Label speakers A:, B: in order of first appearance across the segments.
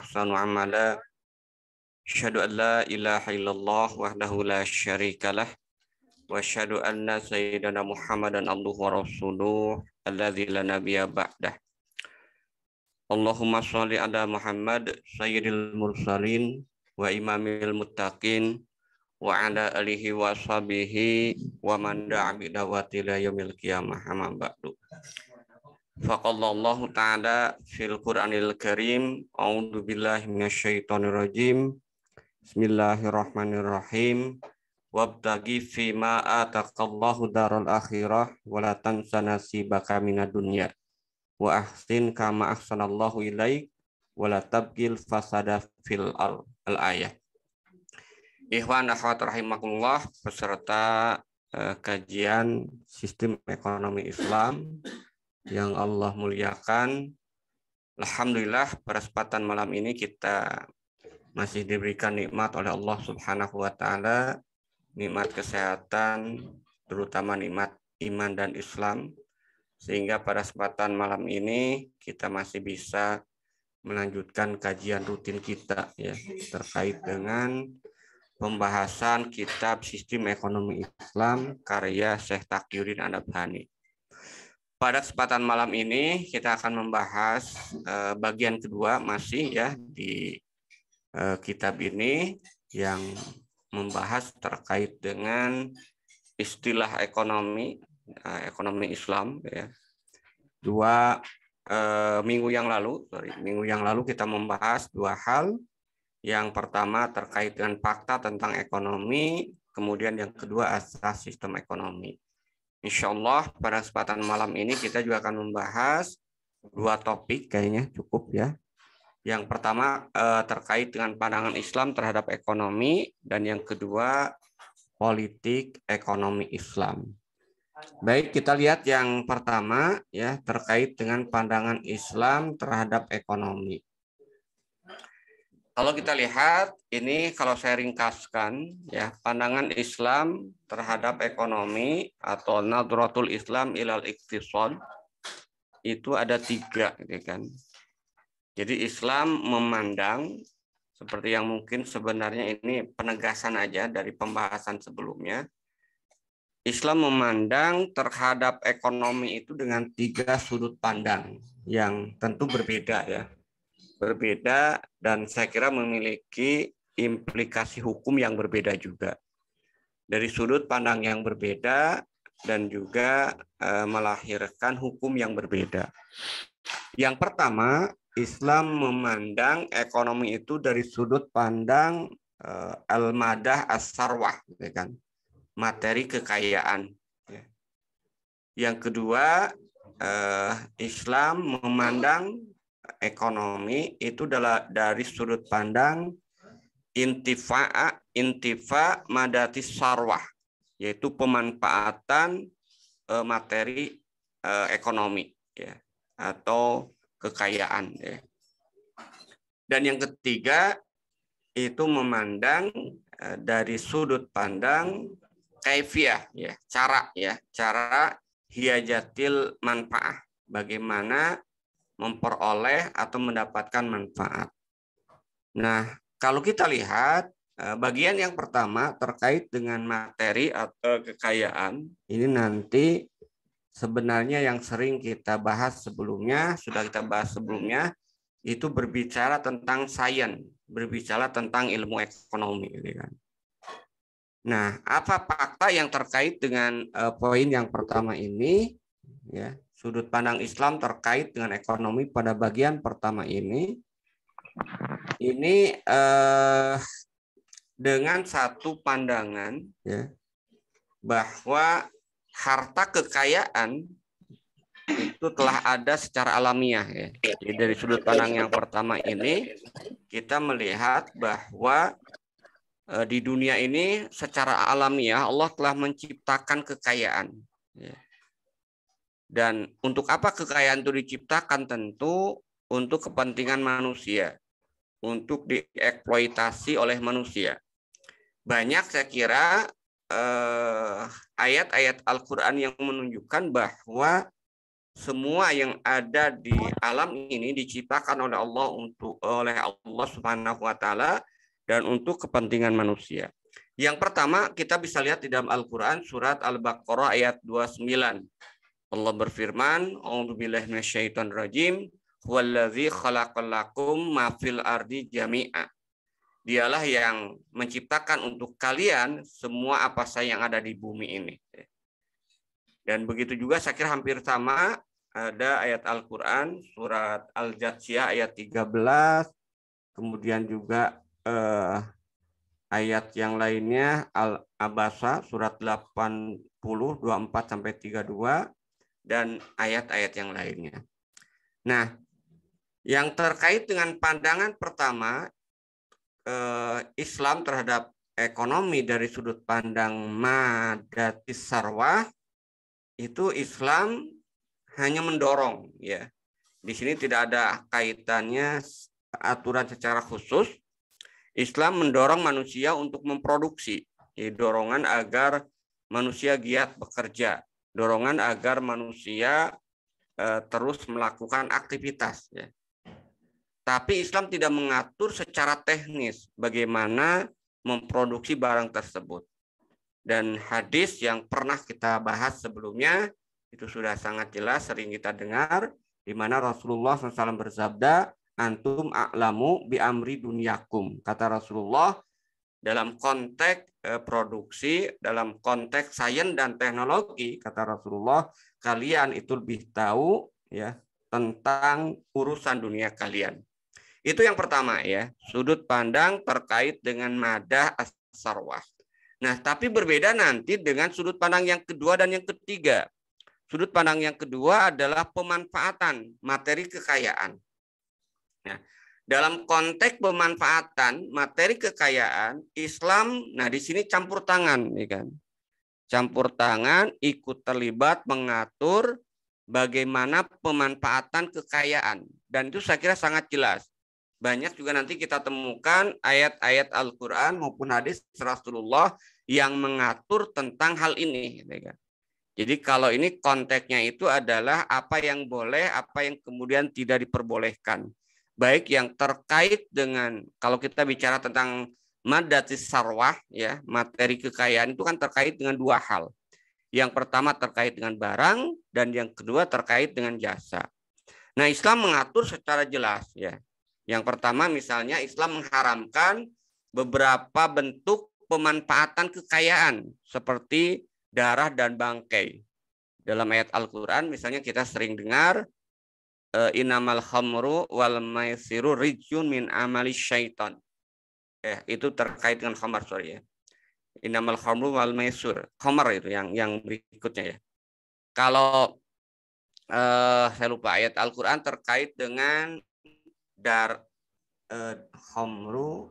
A: ahsanu amala. Asyhadu an la ilaha illallah wahdahu la syarikalah wa asyhadu anna sayyidana Muhammadan abduhu wa rasuluh alladzi la nabiyya ba'dah. Allahumma shalli ala Muhammad sayyidil mursalin wa imamil muttaqin wa ala alihi wa sahbihi wa man da'a bi da'wati ila yaumil qiyamah amma ba'du. Faqallallahu ta'ala fil Qur'anil Karim, a'udzu billahi minasyaitonir rajim. Bismillahirrahmanirrahim. Wabtaghi fima ataqallahu daral akhirah wa la tansa nasibaka minad dunya wa ahsin kama ahsanallahu ilaik wa la tabghil fasada fil al-ayah. Ikhwan akhwat rahimakumullah, peserta kajian sistem ekonomi Islam yang Allah muliakan. Alhamdulillah pada kesempatan malam ini kita masih diberikan nikmat oleh Allah Subhanahu wa taala, nikmat kesehatan, terutama nikmat iman dan Islam, sehingga pada kesempatan malam ini kita masih bisa melanjutkan kajian rutin kita ya terkait dengan pembahasan kitab Sistem Ekonomi Islam karya Syekh Taqiyuddin An-Nabhani. Pada kesempatan malam ini kita akan membahas bagian kedua masih ya di kitab ini yang membahas terkait dengan istilah ekonomi Islam ya. Minggu yang lalu kita membahas dua hal. Yang pertama terkait dengan fakta tentang ekonomi, kemudian yang kedua asas sistem ekonomi. Insya Allah pada kesempatan malam ini kita juga akan membahas dua topik, kayaknya cukup ya. Yang pertama terkait dengan pandangan Islam terhadap ekonomi, dan yang kedua politik ekonomi Islam. Baik, kita lihat yang pertama ya terkait dengan pandangan Islam terhadap ekonomi. Kalau kita lihat ini, kalau saya ringkaskan ya, pandangan Islam terhadap ekonomi atau Nadratul Islam ilal Iqtisad itu ada tiga, gitu kan. Jadi Islam memandang, seperti yang mungkin sebenarnya ini penegasan aja dari pembahasan sebelumnya, Islam memandang terhadap ekonomi itu dengan tiga sudut pandang yang tentu berbeda ya. Berbeda dan saya kira memiliki implikasi hukum yang berbeda juga. Dari sudut pandang yang berbeda dan juga melahirkan hukum yang berbeda. Yang pertama, Islam memandang ekonomi itu dari sudut pandang al-madah as-sarwah, ya kan? Materi kekayaan. Yang kedua, Islam memandang ekonomi itu dari sudut pandang intifa madatis sarwah, yaitu pemanfaatan materi ekonomi ya, atau kekayaan ya. Dan yang ketiga itu memandang dari sudut pandang kaifiyah ya, cara hiajatil manfaah, bagaimana memperoleh atau mendapatkan manfaat. Nah, kalau kita lihat bagian yang pertama terkait dengan materi atau kekayaan, ini nanti sebenarnya yang sering kita bahas sebelumnya, itu berbicara tentang sains, berbicara tentang ilmu ekonomi. Nah, apa fakta yang terkait dengan poin yang pertama ini? Ya, sudut pandang Islam terkait dengan ekonomi pada bagian pertama ini dengan satu pandangan ya, bahwa harta kekayaan itu telah ada secara alamiah ya. Jadi dari sudut pandang yang pertama ini kita melihat bahwa di dunia ini secara alamiah Allah telah menciptakan kekayaan ya. Dan untuk apa kekayaan itu diciptakan? Tentu untuk kepentingan manusia, untuk dieksploitasi oleh manusia. Banyak saya kira ayat-ayat Al-Quran yang menunjukkan bahwa semua yang ada di alam ini diciptakan oleh Allah Subhanahu wa taala dan untuk kepentingan manusia. Yang pertama kita bisa lihat di dalam Al-Qur'an surat Al-Baqarah ayat 29. Allah berfirman, "A'udzubillahi minasyaitonirrajim, huwallazi khalaqalakum ma fil ardi jami'a." Dialah yang menciptakan untuk kalian semua apa saja yang ada di bumi ini. Dan begitu juga saya kira hampir sama ada ayat Al-Qur'an surat Al-Jathiyah ayat 13, kemudian juga ayat yang lainnya Al-Abasa surat 80 24 sampai 32 dan ayat-ayat yang lainnya. Nah, yang terkait dengan pandangan pertama Islam terhadap ekonomi dari sudut pandang madatis sarwah, itu Islam hanya mendorong, ya. Di sini tidak ada kaitannya aturan secara khusus. Islam mendorong manusia untuk memproduksi, ya, dorongan agar manusia giat bekerja, dorongan agar manusia terus melakukan aktivitas, ya. Tapi Islam tidak mengatur secara teknis bagaimana memproduksi barang tersebut. Dan hadis yang pernah kita bahas sebelumnya itu sudah sangat jelas, sering kita dengar, di mana Rasulullah SAW bersabda, "Antum a'lamu bi amri dunyakum." Kata Rasulullah, dalam konteks produksi, dalam konteks sains dan teknologi, kata Rasulullah, kalian itu lebih tahu, ya, tentang urusan dunia kalian. Itu yang pertama, ya, sudut pandang terkait dengan madah as-sarwah. Nah, tapi berbeda nanti dengan sudut pandang yang kedua dan yang ketiga. Sudut pandang yang kedua adalah pemanfaatan materi kekayaan. Nah, dalam konteks pemanfaatan materi kekayaan, Islam, nah di sini campur tangan, ya kan? Campur tangan, ikut terlibat mengatur bagaimana pemanfaatan kekayaan. Dan itu saya kira sangat jelas. Banyak juga nanti kita temukan ayat-ayat Al-Quran maupun hadis Rasulullah yang mengatur tentang hal ini. Jadi kalau ini konteksnya itu adalah apa yang boleh, apa yang kemudian tidak diperbolehkan. Baik yang terkait dengan, kalau kita bicara tentang madatis sarwah, ya, materi kekayaan itu kan terkait dengan dua hal. Yang pertama terkait dengan barang dan yang kedua terkait dengan jasa. Nah, Islam mengatur secara jelas, ya. Yang pertama misalnya Islam mengharamkan beberapa bentuk pemanfaatan kekayaan seperti darah dan bangkai. Dalam ayat Al-Quran misalnya kita sering dengar innamal khamru wal maisiru rijun min amali syaitan. Itu terkait dengan khamar, sorry, ya. Innamal khamru wal maisur. Khamar itu yang berikutnya, ya. Kalau saya lupa ayat Al-Quran terkait dengan khamru,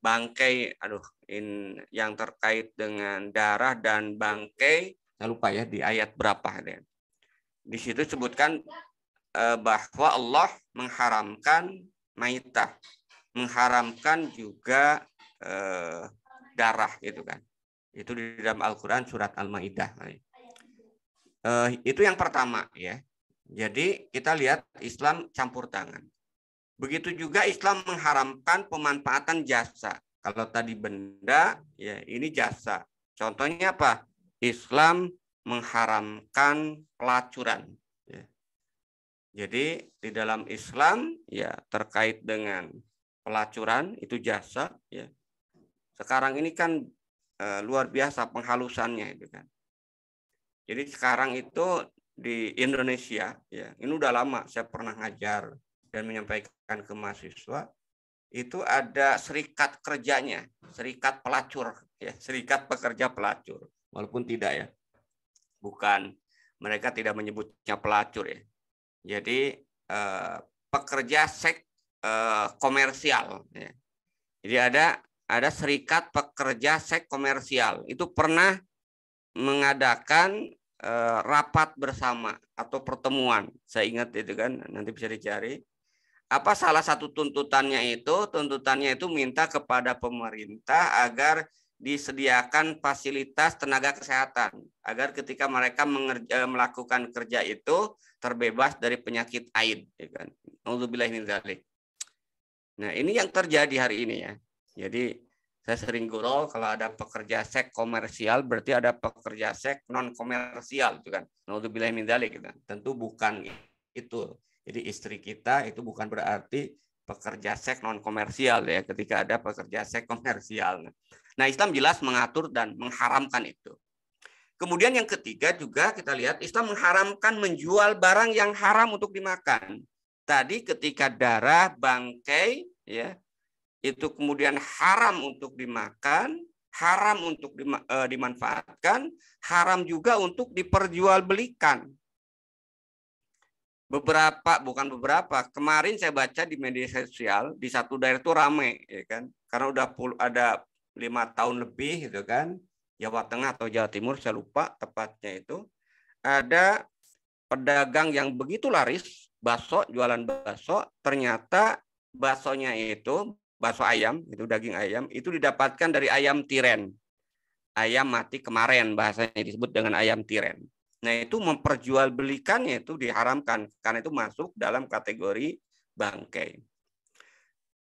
A: bangkai, yang terkait dengan darah dan bangkai, saya lupa ya di ayat berapa. Di situ sebutkan bahwa Allah mengharamkan maitah, mengharamkan juga darah, gitu kan. Itu di dalam Al-Quran surat Al-Maidah. Itu yang pertama, ya. Jadi kita lihat Islam campur tangan. Begitu juga Islam mengharamkan pemanfaatan jasa. Kalau tadi benda, ya ini jasa. Contohnya apa? Islam mengharamkan pelacuran. Ya. Jadi di dalam Islam, ya, terkait dengan pelacuran itu jasa. Ya. Sekarang ini kan luar biasa penghalusannya, itu kan. Jadi sekarang itu di Indonesia, ya, ini udah lama saya pernah ngajar dan menyampaikan ke mahasiswa, itu ada serikat kerjanya, serikat pelacur, ya, serikat pekerja pelacur. Walaupun tidak, ya, bukan, mereka tidak menyebutnya pelacur, ya. Jadi pekerja seks komersial, ya. Jadi ada serikat pekerja seks komersial, itu pernah mengadakan rapat bersama atau pertemuan. Saya ingat itu kan, nanti bisa dicari. Apa salah satu tuntutannya itu? Tuntutannya itu minta kepada pemerintah agar disediakan fasilitas tenaga kesehatan agar ketika mereka melakukan kerja itu terbebas dari penyakit AIDS, ya kan. Auzubillahi min dzalik. Nah, ini yang terjadi hari ini ya. Jadi saya sering gurau kalau ada pekerja seks komersial berarti ada pekerja seks non komersial, gitu kan. Auzubillahi min dzalik, gitu. Tentu bukan itu. Jadi istri kita itu bukan berarti pekerja seks non komersial ya, ketika ada pekerja seks komersial. Nah, Islam jelas mengatur dan mengharamkan itu. Kemudian yang ketiga juga kita lihat Islam mengharamkan menjual barang yang haram untuk dimakan. Tadi ketika darah, bangkai ya, itu kemudian haram untuk dimakan, haram untuk dimanfaatkan, haram juga untuk diperjualbelikan. Kemarin saya baca di media sosial di satu daerah itu ramai, ya kan, karena udah ada 5 tahun lebih gitu kan, Jawa Tengah atau Jawa Timur saya lupa tepatnya itu, ada pedagang yang begitu laris bakso, jualan bakso, ternyata baksonya itu bakso ayam, itu daging ayam, itu didapatkan dari ayam tiren, ayam mati kemarin, bahasanya disebut dengan ayam tiren. Nah, itu memperjualbelikannya itu diharamkan karena itu masuk dalam kategori bangkai.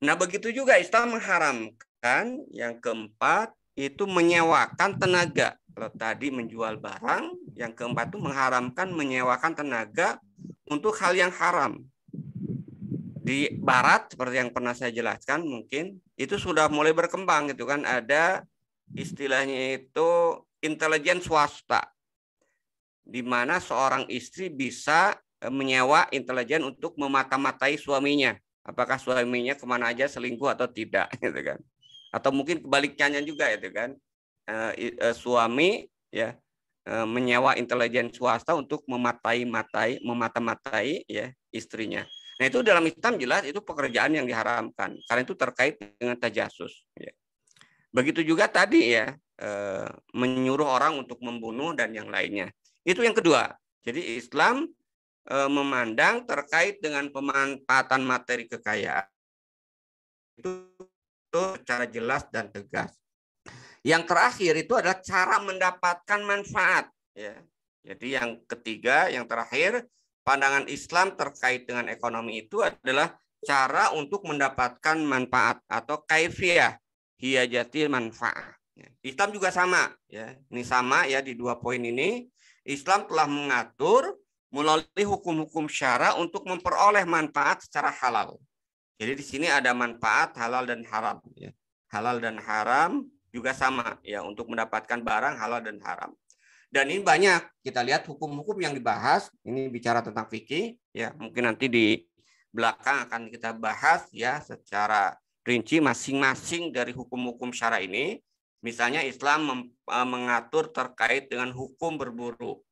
A: Nah, begitu juga Islam mengharamkan yang keempat itu menyewakan tenaga. Kalau tadi menjual barang, yang keempat itu mengharamkan menyewakan tenaga untuk hal yang haram. Di barat seperti yang pernah saya jelaskan mungkin itu sudah mulai berkembang gitu kan, ada istilahnya itu intelijen swasta, di mana seorang istri bisa menyewa intelijen untuk memata-matai suaminya, apakah suaminya kemana aja selingkuh atau tidak, gitu kan. Atau mungkin kebalikannya juga, itu kan, suami ya menyewa intelijen swasta untuk memata-matai ya istrinya. Nah, itu dalam Islam jelas itu pekerjaan yang diharamkan karena itu terkait dengan tajasus. Ya. Begitu juga tadi ya menyuruh orang untuk membunuh dan yang lainnya. Itu yang kedua. Jadi Islam memandang terkait dengan pemanfaatan materi kekayaan itu secara jelas dan tegas. Yang terakhir itu adalah cara mendapatkan manfaat. Ya. Jadi yang ketiga, yang terakhir, pandangan Islam terkait dengan ekonomi itu adalah cara untuk mendapatkan manfaat atau kaifiyah, hiyajatil manfaat. Islam juga sama. Ya. Ini sama ya di 2 poin ini. Islam telah mengatur melalui hukum-hukum syara untuk memperoleh manfaat secara halal. Jadi di sini ada manfaat halal dan haram. Ya. Halal dan haram juga sama ya untuk mendapatkan barang halal dan haram. Dan ini banyak kita lihat hukum-hukum yang dibahas. Ini bicara tentang fikih ya. Mungkin nanti di belakang akan kita bahas ya secara rinci masing-masing dari hukum-hukum syara ini. Misalnya Islam mengatur terkait dengan hukum berburu.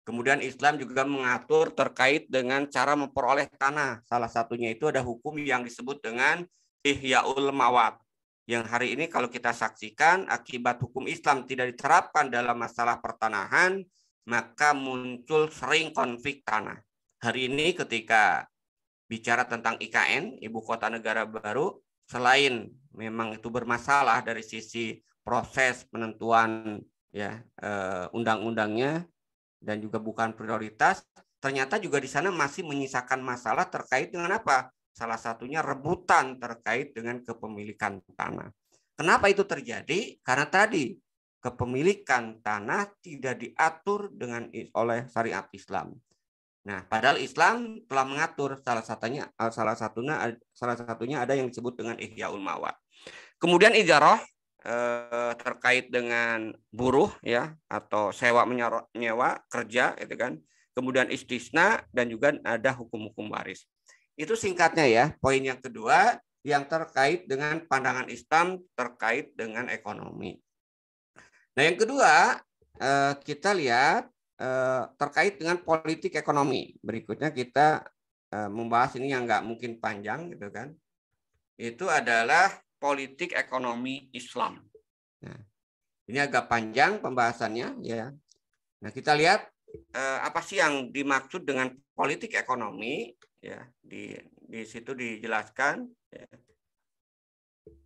A: Kemudian Islam juga mengatur terkait dengan cara memperoleh tanah. Salah satunya itu ada hukum yang disebut dengan Ihyaul Mawad. Yang hari ini kalau kita saksikan akibat hukum Islam tidak diterapkan dalam masalah pertanahan, maka muncul sering konflik tanah. Hari ini ketika bicara tentang IKN, Ibu Kota Negara Baru, selain memang itu bermasalah dari sisi proses penentuan ya undang-undangnya dan juga bukan prioritas, ternyata juga di sana masih menyisakan masalah terkait dengan apa? Salah satunya rebutan terkait dengan kepemilikan tanah. Kenapa itu terjadi? Karena tadi kepemilikan tanah tidak diatur oleh syariat Islam. Nah, padahal Islam telah mengatur salah satunya ada yang disebut dengan ihyaul mawad. Kemudian ijarah terkait dengan buruh ya atau sewa menyewa kerja itu kan. Kemudian istisna dan juga ada hukum-hukum waris. Itu singkatnya ya. Poin yang kedua yang terkait dengan pandangan Islam terkait dengan ekonomi. Nah, yang kedua kita lihat terkait dengan politik ekonomi. Berikutnya kita membahas ini yang nggak mungkin panjang gitu kan. Itu adalah politik ekonomi Islam. Nah, ini agak panjang pembahasannya ya. Nah, kita lihat apa sih yang dimaksud dengan politik ekonomi ya. Di situ dijelaskan ya,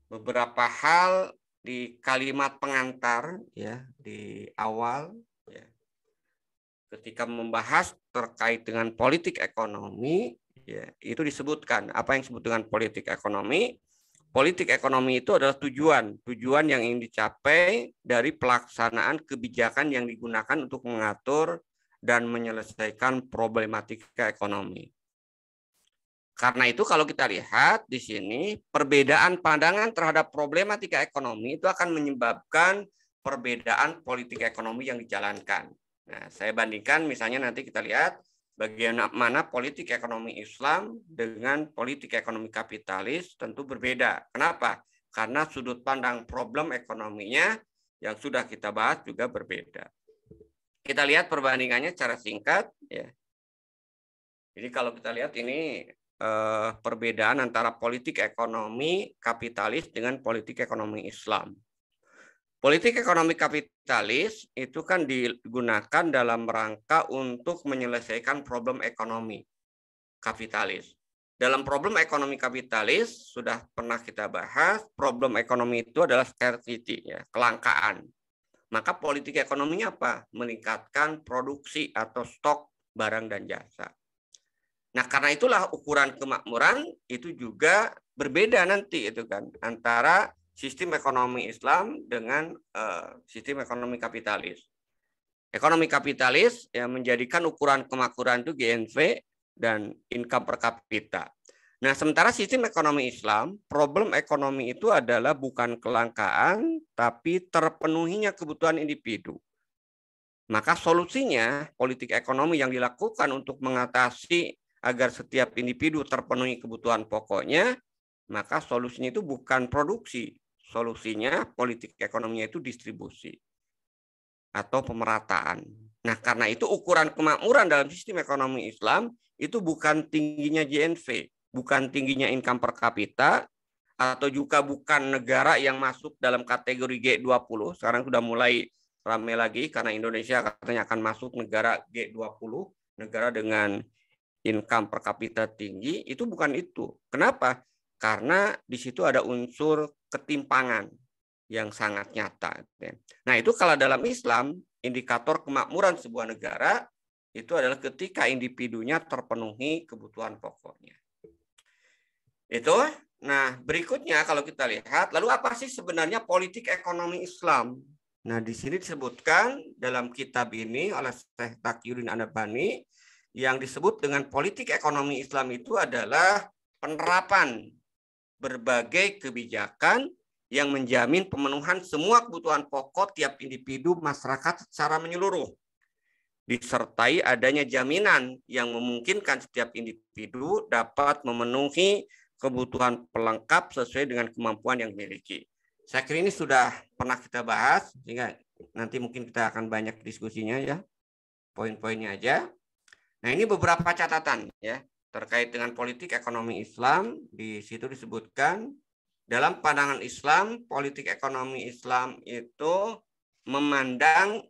A: beberapa hal di kalimat pengantar ya di awal ya, ketika membahas terkait dengan politik ekonomi ya, itu disebutkan apa yang disebut dengan politik ekonomi. Politik ekonomi itu adalah tujuan yang ingin dicapai dari pelaksanaan kebijakan yang digunakan untuk mengatur dan menyelesaikan problematika ekonomi. Karena itu kalau kita lihat di sini, perbedaan pandangan terhadap problematika ekonomi itu akan menyebabkan perbedaan politik ekonomi yang dijalankan. Nah, saya bandingkan misalnya nanti kita lihat bagaimana politik ekonomi Islam dengan politik ekonomi kapitalis tentu berbeda. Kenapa? Karena sudut pandang problem ekonominya yang sudah kita bahas juga berbeda. Kita lihat perbandingannya secara singkat. Ya. Jadi kalau kita lihat ini perbedaan antara politik ekonomi kapitalis dengan politik ekonomi Islam. Politik ekonomi kapitalis itu kan digunakan dalam rangka untuk menyelesaikan problem ekonomi kapitalis. Dalam problem ekonomi kapitalis sudah pernah kita bahas, problem ekonomi itu adalah scarcity, ya, kelangkaan. Maka politik ekonominya apa? Meningkatkan produksi atau stok barang dan jasa. Nah, karena itulah ukuran kemakmuran itu juga berbeda nanti itu kan antara sistem ekonomi Islam dengan sistem ekonomi kapitalis. Ekonomi kapitalis yang menjadikan ukuran kemakmuran itu GNV dan income per kapita. Nah, sementara sistem ekonomi Islam, problem ekonomi itu adalah bukan kelangkaan, tapi terpenuhinya kebutuhan individu. Maka solusinya, politik ekonomi yang dilakukan untuk mengatasi agar setiap individu terpenuhi kebutuhan pokoknya, maka solusinya itu bukan produksi. Solusinya politik ekonominya itu distribusi atau pemerataan. Nah, karena itu ukuran kemakmuran dalam sistem ekonomi Islam itu bukan tingginya GNV, bukan tingginya income per kapita, atau juga bukan negara yang masuk dalam kategori G20. Sekarang sudah mulai ramai lagi karena Indonesia katanya akan masuk negara G20, negara dengan income per kapita tinggi. Itu bukan itu. Kenapa? Karena di situ ada unsur ketimpangan yang sangat nyata. Nah, itu kalau dalam Islam, indikator kemakmuran sebuah negara itu adalah ketika individunya terpenuhi kebutuhan pokoknya. Itu. Nah, berikutnya kalau kita lihat, lalu apa sih sebenarnya politik ekonomi Islam? Nah, di sini disebutkan dalam kitab ini oleh Syekh Taqiyuddin An-Nabhani yang disebut dengan politik ekonomi Islam itu adalah penerapan berbagai kebijakan yang menjamin pemenuhan semua kebutuhan pokok tiap individu masyarakat secara menyeluruh. Disertai adanya jaminan yang memungkinkan setiap individu dapat memenuhi kebutuhan pelengkap sesuai dengan kemampuan yang dimiliki. Saya kira ini sudah pernah kita bahas, sehingga nanti mungkin kita akan banyak diskusinya ya, poin-poinnya aja. Nah, ini beberapa catatan ya terkait dengan politik ekonomi Islam. Di situ disebutkan dalam pandangan Islam, politik ekonomi Islam itu memandang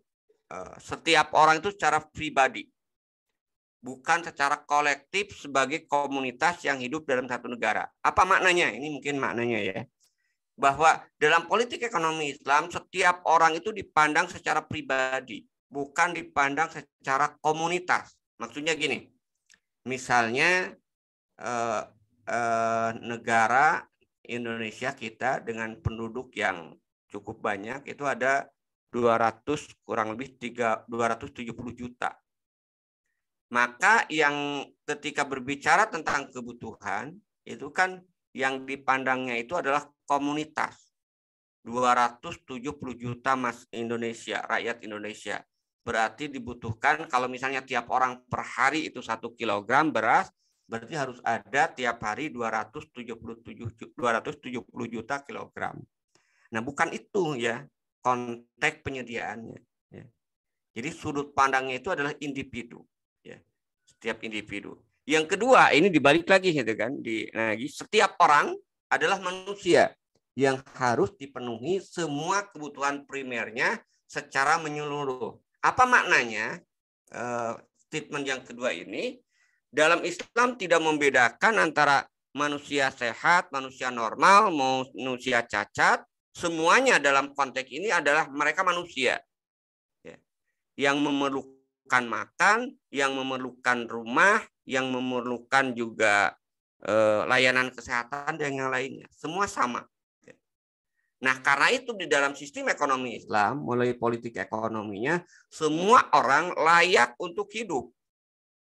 A: setiap orang itu secara pribadi, bukan secara kolektif sebagai komunitas yang hidup dalam satu negara. Apa maknanya? Ini mungkin maknanya ya. Bahwa dalam politik ekonomi Islam, setiap orang itu dipandang secara pribadi, bukan dipandang secara komunitas. Maksudnya gini, misalnya negara Indonesia kita dengan penduduk yang cukup banyak, itu ada kurang lebih 270 juta. Maka yang ketika berbicara tentang kebutuhan, itu kan yang dipandangnya itu adalah komunitas. 270 juta Indonesia, rakyat Indonesia. Berarti dibutuhkan kalau misalnya tiap orang per hari itu 1 kilogram beras, berarti harus ada tiap hari 270 juta kilogram. Nah, bukan itu ya konteks penyediaannya. Ya. Jadi sudut pandangnya itu adalah individu. Ya, setiap individu. Yang kedua, ini dibalik lagi gitu kan, setiap orang adalah manusia yang harus dipenuhi semua kebutuhan primernya secara menyeluruh. Apa maknanya statement yang kedua ini? Dalam Islam tidak membedakan antara manusia sehat, manusia normal, manusia cacat, Semuanya dalam konteks ini adalah mereka manusia, ya, yang memerlukan makan, yang memerlukan rumah, yang memerlukan juga layanan kesehatan dan yang lainnya. Semua sama. Nah, karena itu di dalam sistem ekonomi Islam, mulai politik ekonominya, semua orang layak untuk hidup.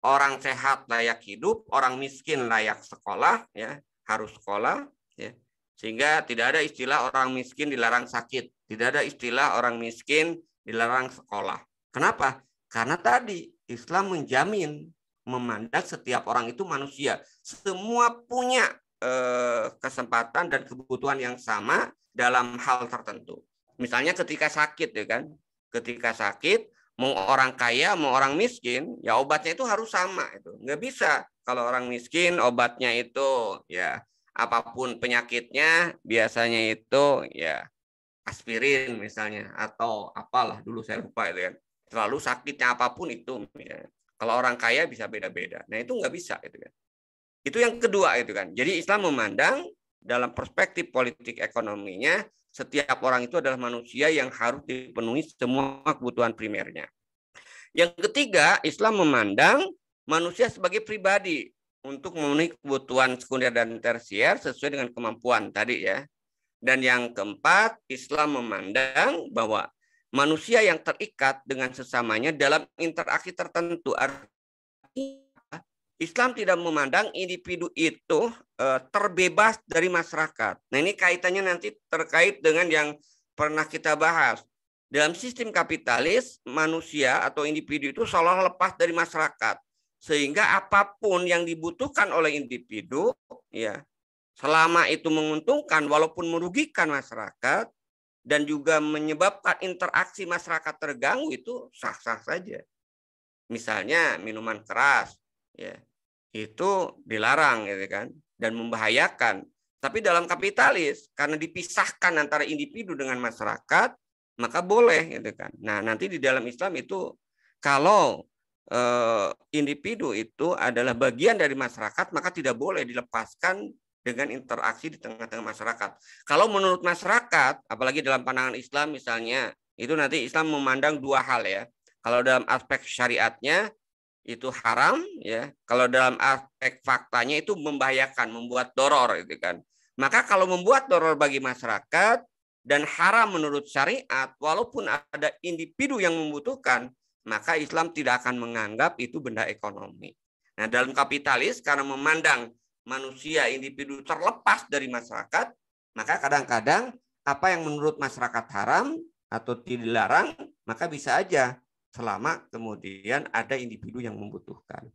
A: Orang sehat layak hidup, orang miskin layak sekolah, ya, harus sekolah, ya. Sehingga tidak ada istilah orang miskin dilarang sakit, tidak ada istilah orang miskin dilarang sekolah. Kenapa? Karena tadi Islam menjamin, memandang setiap orang itu manusia, semua punya kesempatan dan kebutuhan yang sama dalam hal tertentu. Misalnya ketika sakit, ya kan, ketika sakit, mau orang kaya, mau orang miskin, ya obatnya itu harus sama. Itu nggak bisa. Kalau orang miskin, obatnya itu ya apapun penyakitnya, biasanya itu ya aspirin misalnya, atau apalah dulu saya lupa itu kan. Selalu sakitnya apapun itu. Ya. Kalau orang kaya bisa beda-beda. Nah itu nggak bisa itu kan. Itu yang kedua itu kan. Jadi Islam memandang dalam perspektif politik ekonominya, setiap orang itu adalah manusia yang harus dipenuhi semua kebutuhan primernya. Yang ketiga, Islam memandang manusia sebagai pribadi untuk memenuhi kebutuhan sekunder dan tersier sesuai dengan kemampuan tadi ya. Dan yang keempat, Islam memandang bahwa manusia yang terikat dengan sesamanya dalam interaksi tertentu. Artinya Islam tidak memandang individu itu terbebas dari masyarakat. Nah ini kaitannya nanti terkait dengan yang pernah kita bahas. Dalam sistem kapitalis, manusia atau individu itu seolah lepas dari masyarakat. Sehingga apapun yang dibutuhkan oleh individu, ya, selama itu menguntungkan walaupun merugikan masyarakat dan juga menyebabkan interaksi masyarakat terganggu, itu sah-sah saja. Misalnya minuman keras, ya, itu dilarang gitu kan, dan membahayakan. Tapi dalam kapitalis karena dipisahkan antara individu dengan masyarakat, maka boleh gitu kan. Nah, nanti di dalam Islam itu kalau individu itu adalah bagian dari masyarakat, maka tidak boleh dilepaskan dengan interaksi di tengah-tengah masyarakat. Kalau menurut masyarakat, apalagi dalam pandangan Islam misalnya, itu nanti Islam memandang dua hal ya. Kalau dalam aspek syariatnya itu haram ya, kalau dalam aspek faktanya itu membahayakan, membuat doror gitu kan. Maka kalau membuat doror bagi masyarakat dan haram menurut syariat, walaupun ada individu yang membutuhkan, maka Islam tidak akan menganggap itu benda ekonomi. Nah, dalam kapitalis karena memandang manusia individu terlepas dari masyarakat, maka kadang-kadang apa yang menurut masyarakat haram atau dilarang, maka bisa aja selama kemudian ada individu yang membutuhkan.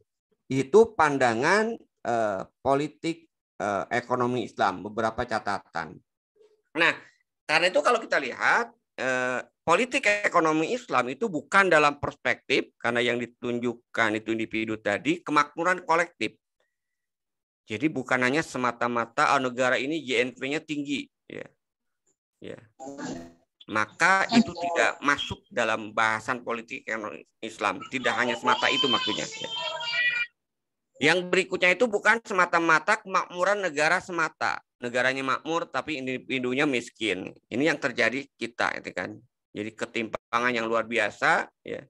A: Itu pandangan politik ekonomi Islam, beberapa catatan. Nah, karena itu kalau kita lihat politik ekonomi Islam itu bukan dalam perspektif, karena yang ditunjukkan itu individu tadi, kemakmuran kolektif. Jadi bukan hanya semata-mata negara ini JNP-nya tinggi, ya. Ya. Maka itu tidak masuk dalam bahasan politik Islam. Tidak hanya semata itu maksudnya. Yang berikutnya itu bukan semata-mata kemakmuran negara semata. Negaranya makmur tapi individunya miskin. Ini yang terjadi kita, itu kan. Jadi ketimpangan yang luar biasa. Ya.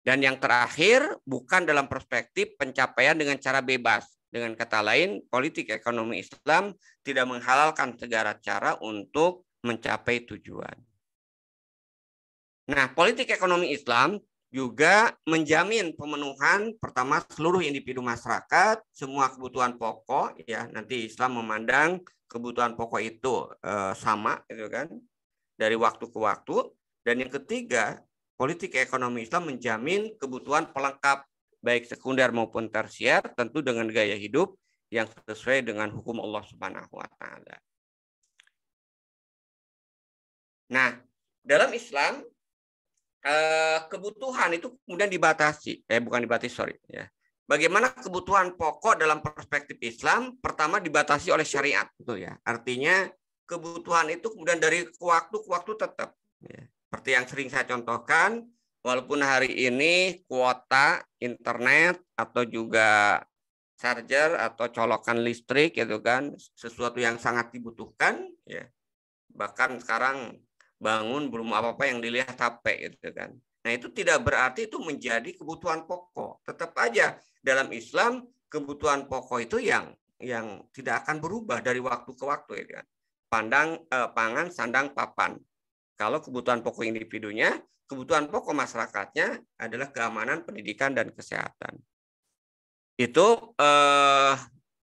A: Dan yang terakhir bukan dalam perspektif pencapaian dengan cara bebas. Dengan kata lain, politik ekonomi Islam tidak menghalalkan segala cara untuk mencapai tujuan. Nah, politik ekonomi Islam juga menjamin pemenuhan pertama seluruh individu masyarakat, semua kebutuhan pokok ya. Nanti Islam memandang kebutuhan pokok itu sama gitu kan, dari waktu ke waktu. Dan yang ketiga, politik ekonomi Islam menjamin kebutuhan pelengkap baik sekunder maupun tersier tentu dengan gaya hidup yang sesuai dengan hukum Allah Subhanahu wa taala. Nah, dalam Islam kebutuhan itu kemudian dibatasi, bukan dibatasi, sorry ya. Bagaimana kebutuhan pokok dalam perspektif Islam? Pertama dibatasi oleh syariat, betul ya. Artinya kebutuhan itu kemudian dari waktu ke waktu tetap. Ya. Seperti yang sering saya contohkan, walaupun hari ini kuota internet atau juga charger atau colokan listrik, gitu kan, sesuatu yang sangat dibutuhkan, ya. Bahkan sekarang bangun belum apa-apa yang dilihat HP gitu kan. Nah, itu tidak berarti itu menjadi kebutuhan pokok. Tetap aja dalam Islam kebutuhan pokok itu yang tidak akan berubah dari waktu ke waktu ya kan. Pangan, sandang, papan. Kalau kebutuhan pokok individunya, kebutuhan pokok masyarakatnya adalah keamanan, pendidikan, dan kesehatan. Itu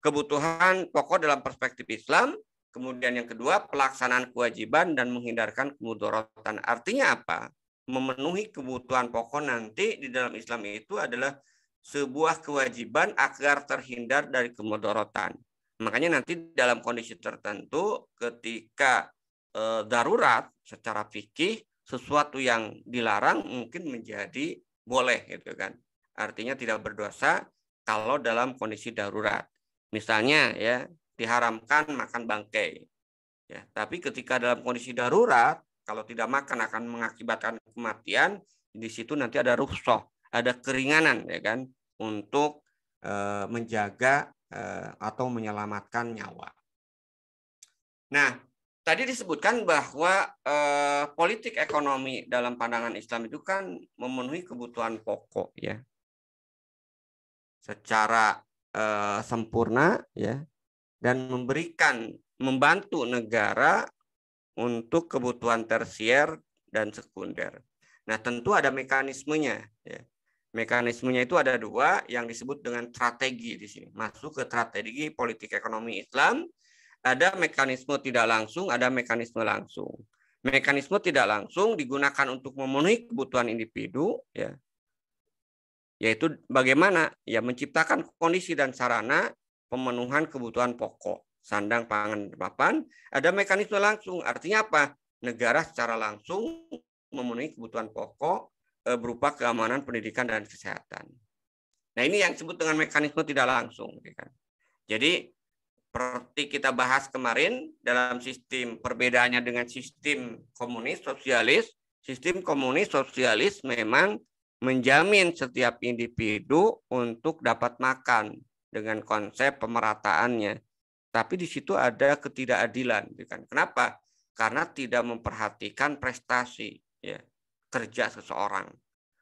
A: kebutuhan pokok dalam perspektif Islam. Kemudian yang kedua, pelaksanaan kewajiban dan menghindarkan kemudorotan. Artinya apa? Memenuhi kebutuhan pokok nanti di dalam Islam itu adalah sebuah kewajiban agar terhindar dari kemudorotan. Makanya nanti dalam kondisi tertentu ketika darurat secara fikih, sesuatu yang dilarang mungkin menjadi boleh gitu kan. Artinya tidak berdosa kalau dalam kondisi darurat. Misalnya ya diharamkan makan bangkai. Ya, tapi ketika dalam kondisi darurat, kalau tidak makan akan mengakibatkan kematian, di situ nanti ada rukhsah, ada keringanan ya kan untuk menjaga atau menyelamatkan nyawa. Nah, tadi disebutkan bahwa politik ekonomi dalam pandangan Islam itu kan memenuhi kebutuhan pokok ya secara sempurna ya dan membantu negara untuk kebutuhan tersier dan sekunder. Nah, tentu ada mekanismenya ya. Mekanismenya itu ada dua yang disebut dengan strategi di sini. Masuk ke strategi politik ekonomi Islam, ada mekanisme tidak langsung, ada mekanisme langsung. Mekanisme tidak langsung digunakan untuk memenuhi kebutuhan individu ya. Yaitu bagaimana ya menciptakan kondisi dan sarana pemenuhan kebutuhan pokok, sandang, pangan, papan. Ada mekanisme langsung, artinya apa? Negara secara langsung memenuhi kebutuhan pokok berupa keamanan, pendidikan, dan kesehatan. Nah, ini yang disebut dengan mekanisme tidak langsung. Jadi, seperti kita bahas kemarin, dalam sistem perbedaannya dengan sistem komunis sosialis memang menjamin setiap individu untuk dapat makan dengan konsep pemerataannya. Tapi di situ ada ketidakadilan. Kenapa? Karena tidak memperhatikan prestasi ya, kerja seseorang.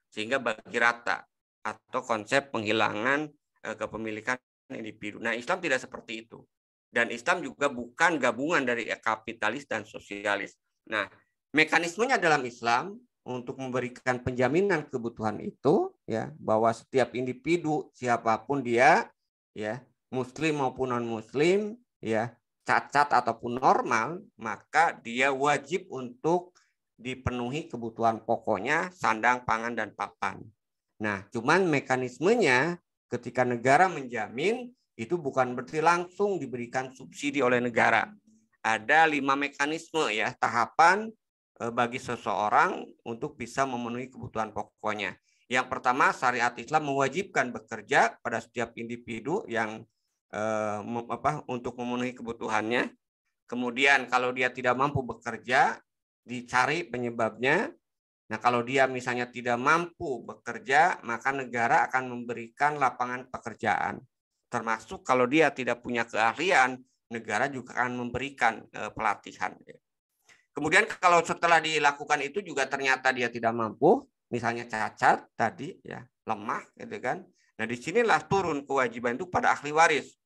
A: Sehingga bagi rata atau konsep penghilangan kepemilikan individu. Nah, Islam tidak seperti itu. Dan Islam juga bukan gabungan dari kapitalis dan sosialis. Nah, mekanismenya dalam Islam untuk memberikan penjaminan kebutuhan itu ya bahwa setiap individu siapapun dia ya muslim maupun non muslim ya cacat ataupun normal maka dia wajib untuk dipenuhi kebutuhan pokoknya sandang, pangan, dan papan. Nah, cuman mekanismenya ketika negara menjamin itu bukan berarti langsung diberikan subsidi oleh negara. Ada 5 mekanisme ya tahapan bagi seseorang untuk bisa memenuhi kebutuhan pokoknya. Yang pertama, syariat Islam mewajibkan bekerja pada setiap individu yang untuk memenuhi kebutuhannya. Kemudian kalau dia tidak mampu bekerja, dicari penyebabnya. Nah, kalau dia misalnya tidak mampu bekerja, maka negara akan memberikan lapangan pekerjaan. Termasuk kalau dia tidak punya keahlian, negara juga akan memberikan pelatihan. Kemudian kalau setelah dilakukan itu juga ternyata dia tidak mampu, misalnya cacat tadi ya, lemah gitu kan. Nah, disinilah turun kewajiban itu pada ahli waris.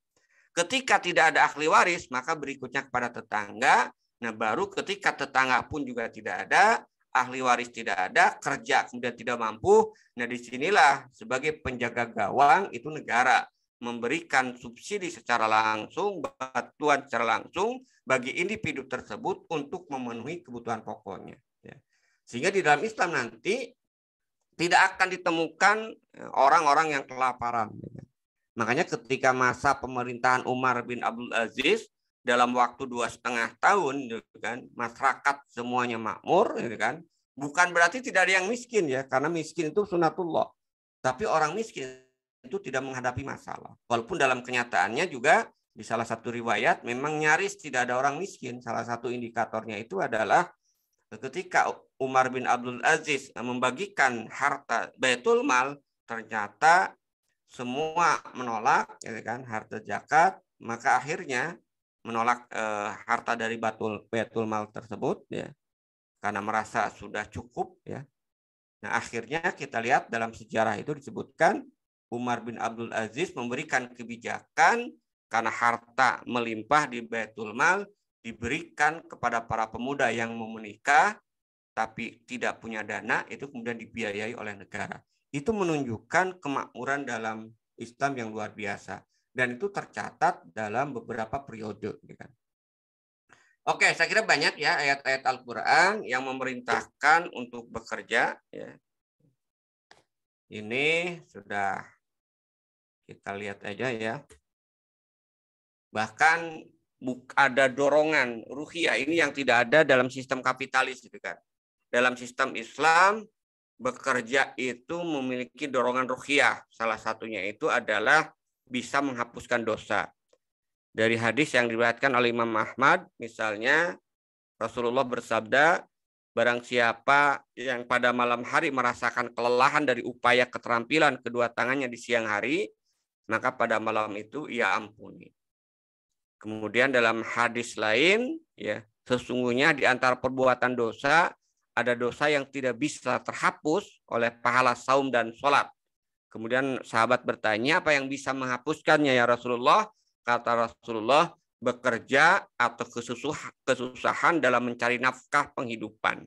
A: Ketika tidak ada ahli waris, maka berikutnya kepada tetangga. Nah, baru ketika tetangga pun juga tidak ada, ahli waris tidak ada, kerja kemudian tidak mampu. Nah, disinilah sebagai penjaga gawang itu negara memberikan subsidi secara langsung, bantuan secara langsung bagi individu tersebut untuk memenuhi kebutuhan pokoknya. Sehingga di dalam Islam nanti tidak akan ditemukan orang-orang yang kelaparan. Makanya ketika masa pemerintahan Umar bin Abdul Aziz dalam waktu 2,5 tahun, kan, masyarakat semuanya makmur, kan, bukan berarti tidak ada yang miskin ya, karena miskin itu sunatullah. Tapi orang miskin itu tidak menghadapi masalah. Walaupun dalam kenyataannya juga di salah satu riwayat memang nyaris tidak ada orang miskin. Salah satu indikatornya itu adalah ketika Umar bin Abdul Aziz membagikan harta Baitul Mal, ternyata semua menolak ya kan harta zakat, maka akhirnya menolak harta dari Baitul Mal tersebut, ya, karena merasa sudah cukup, ya. Nah, akhirnya kita lihat dalam sejarah itu disebutkan Umar bin Abdul Aziz memberikan kebijakan karena harta melimpah di Baitul Mal diberikan kepada para pemuda yang mau menikah tapi tidak punya dana, itu kemudian dibiayai oleh negara. Itu menunjukkan kemakmuran dalam Islam yang luar biasa. Dan itu tercatat dalam beberapa periode. Oke, saya kira banyak ya ayat-ayat Al-Quran yang memerintahkan untuk bekerja. Ya. Ini sudah kita lihat aja ya. Bahkan ada dorongan ruhiyah ini yang tidak ada dalam sistem kapitalis, gitu kan. Dalam sistem Islam, bekerja itu memiliki dorongan ruhiyah. Salah satunya itu adalah bisa menghapuskan dosa. Dari hadis yang diriwayatkan oleh Imam Ahmad, misalnya Rasulullah bersabda, barang siapa yang pada malam hari merasakan kelelahan dari upaya keterampilan kedua tangannya di siang hari, maka pada malam itu ia ampuni. Kemudian dalam hadis lain, ya, sesungguhnya di antara perbuatan dosa, ada dosa yang tidak bisa terhapus oleh pahala saum dan sholat. Kemudian sahabat bertanya, apa yang bisa menghapuskannya ya Rasulullah? Kata Rasulullah, bekerja atau kesusahan dalam mencari nafkah penghidupan.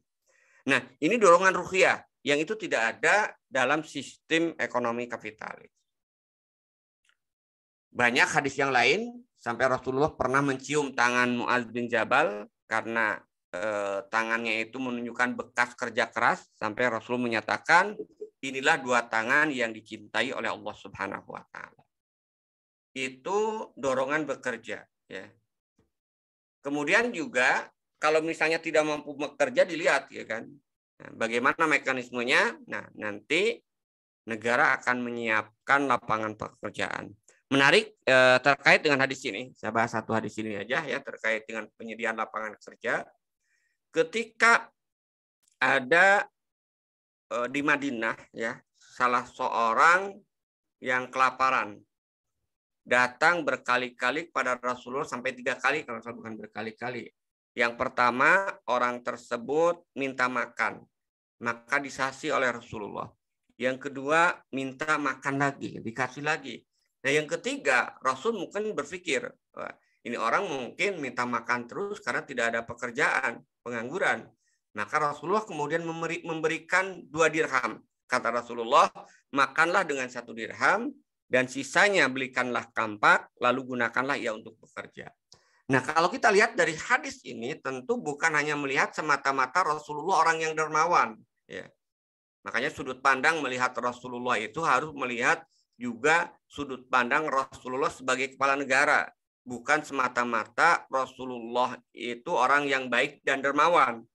A: Nah, ini dorongan ruhiyah yang itu tidak ada dalam sistem ekonomi kapitalis. Banyak hadis yang lain, sampai Rasulullah pernah mencium tangan Mu'adz bin Jabal karena tangannya itu menunjukkan bekas kerja keras, sampai Rasul menyatakan, inilah dua tangan yang dicintai oleh Allah Subhanahu wa Ta'ala. Itu dorongan bekerja, ya. Kemudian juga kalau misalnya tidak mampu bekerja, dilihat, ya kan, nah, bagaimana mekanismenya. Nah, nanti negara akan menyiapkan lapangan pekerjaan. Menarik terkait dengan hadis ini, saya bahas satu hadis ini aja ya, terkait dengan penyediaan lapangan kerja. Ketika ada di Madinah, ya, salah seorang yang kelaparan datang berkali-kali pada Rasulullah, sampai 3 kali kalau bukan berkali-kali. Yang pertama, orang tersebut minta makan, maka disasi oleh Rasulullah. Yang kedua, minta makan lagi, dikasih lagi. Nah, yang ketiga, Rasul mungkin berpikir, wah, ini orang mungkin minta makan terus karena tidak ada pekerjaan, pengangguran. Maka Rasulullah kemudian memberikan 2 dirham. Kata Rasulullah, makanlah dengan 1 dirham, dan sisanya belikanlah kampak, lalu gunakanlah ia untuk bekerja. Nah, kalau kita lihat dari hadis ini, tentu bukan hanya melihat semata-mata Rasulullah orang yang dermawan. Ya. Makanya sudut pandang melihat Rasulullah itu harus melihat juga sudut pandang Rasulullah sebagai kepala negara. Bukan semata-mata Rasulullah itu orang yang baik dan dermawan.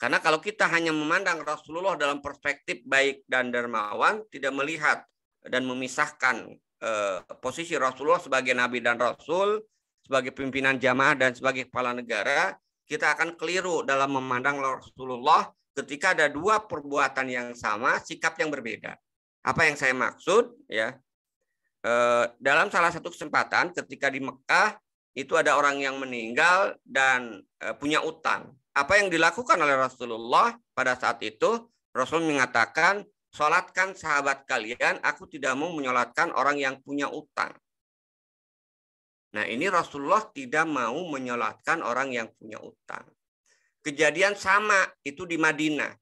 A: Karena kalau kita hanya memandang Rasulullah dalam perspektif baik dan dermawan, tidak melihat dan memisahkan posisi Rasulullah sebagai Nabi dan Rasul, sebagai pimpinan jamaah dan sebagai kepala negara, kita akan keliru dalam memandang Rasulullah ketika ada 2 perbuatan yang sama, sikap yang berbeda. Apa yang saya maksud? Ya, dalam salah satu kesempatan ketika di Mekah, itu ada orang yang meninggal dan punya utang. Apa yang dilakukan oleh Rasulullah pada saat itu? Rasul mengatakan, sholatkan sahabat kalian, aku tidak mau menyolatkan orang yang punya utang. Nah, ini Rasulullah tidak mau menyolatkan orang yang punya utang. Kejadian sama itu di Madinah.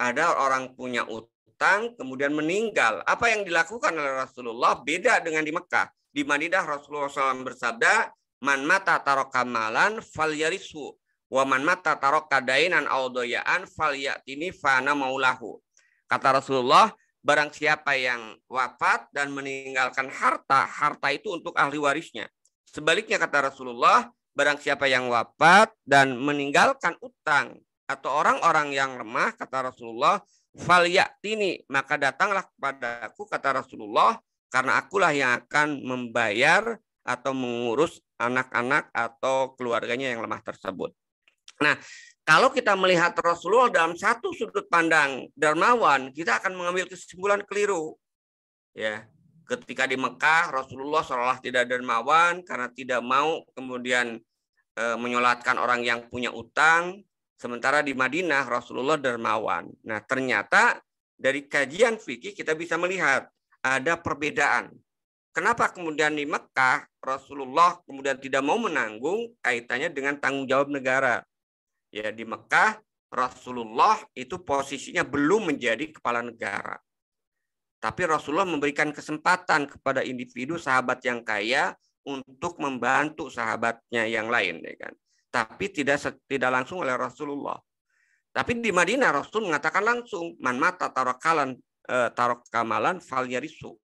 A: Ada orang punya utang, kemudian meninggal. Apa yang dilakukan oleh Rasulullah beda dengan di Mekah. Di Madinah Rasulullah SAW bersabda, man mata taroka malan fal yarisu, wa man mata taroka dainan audoyaan fal yatini fana maulahu. Kata Rasulullah, barang siapa yang wafat dan meninggalkan harta, harta itu untuk ahli warisnya. Sebaliknya kata Rasulullah, barang siapa yang wafat dan meninggalkan utang atau orang-orang yang lemah, kata Rasulullah, fal ya'tini, maka datanglah kepadaku, kata Rasulullah, karena akulah yang akan membayar atau mengurus anak-anak atau keluarganya yang lemah tersebut. Nah, kalau kita melihat Rasulullah dalam satu sudut pandang dermawan, kita akan mengambil kesimpulan keliru. Ya. Ketika di Mekah, Rasulullah seolah tidak dermawan karena tidak mau kemudian menyolatkan orang yang punya utang. Sementara di Madinah, Rasulullah dermawan. Nah, ternyata dari kajian fikih kita bisa melihat ada perbedaan. Kenapa kemudian di Mekah, Rasulullah kemudian tidak mau menanggung kaitannya dengan tanggung jawab negara. Ya, di Mekah, Rasulullah itu posisinya belum menjadi kepala negara. Tapi Rasulullah memberikan kesempatan kepada individu sahabat yang kaya untuk membantu sahabatnya yang lain, ya kan. Tapi tidak langsung oleh Rasulullah. Tapi di Madinah Rasul mengatakan langsung, man mata tarakalan tarok kamalan fal yarisu.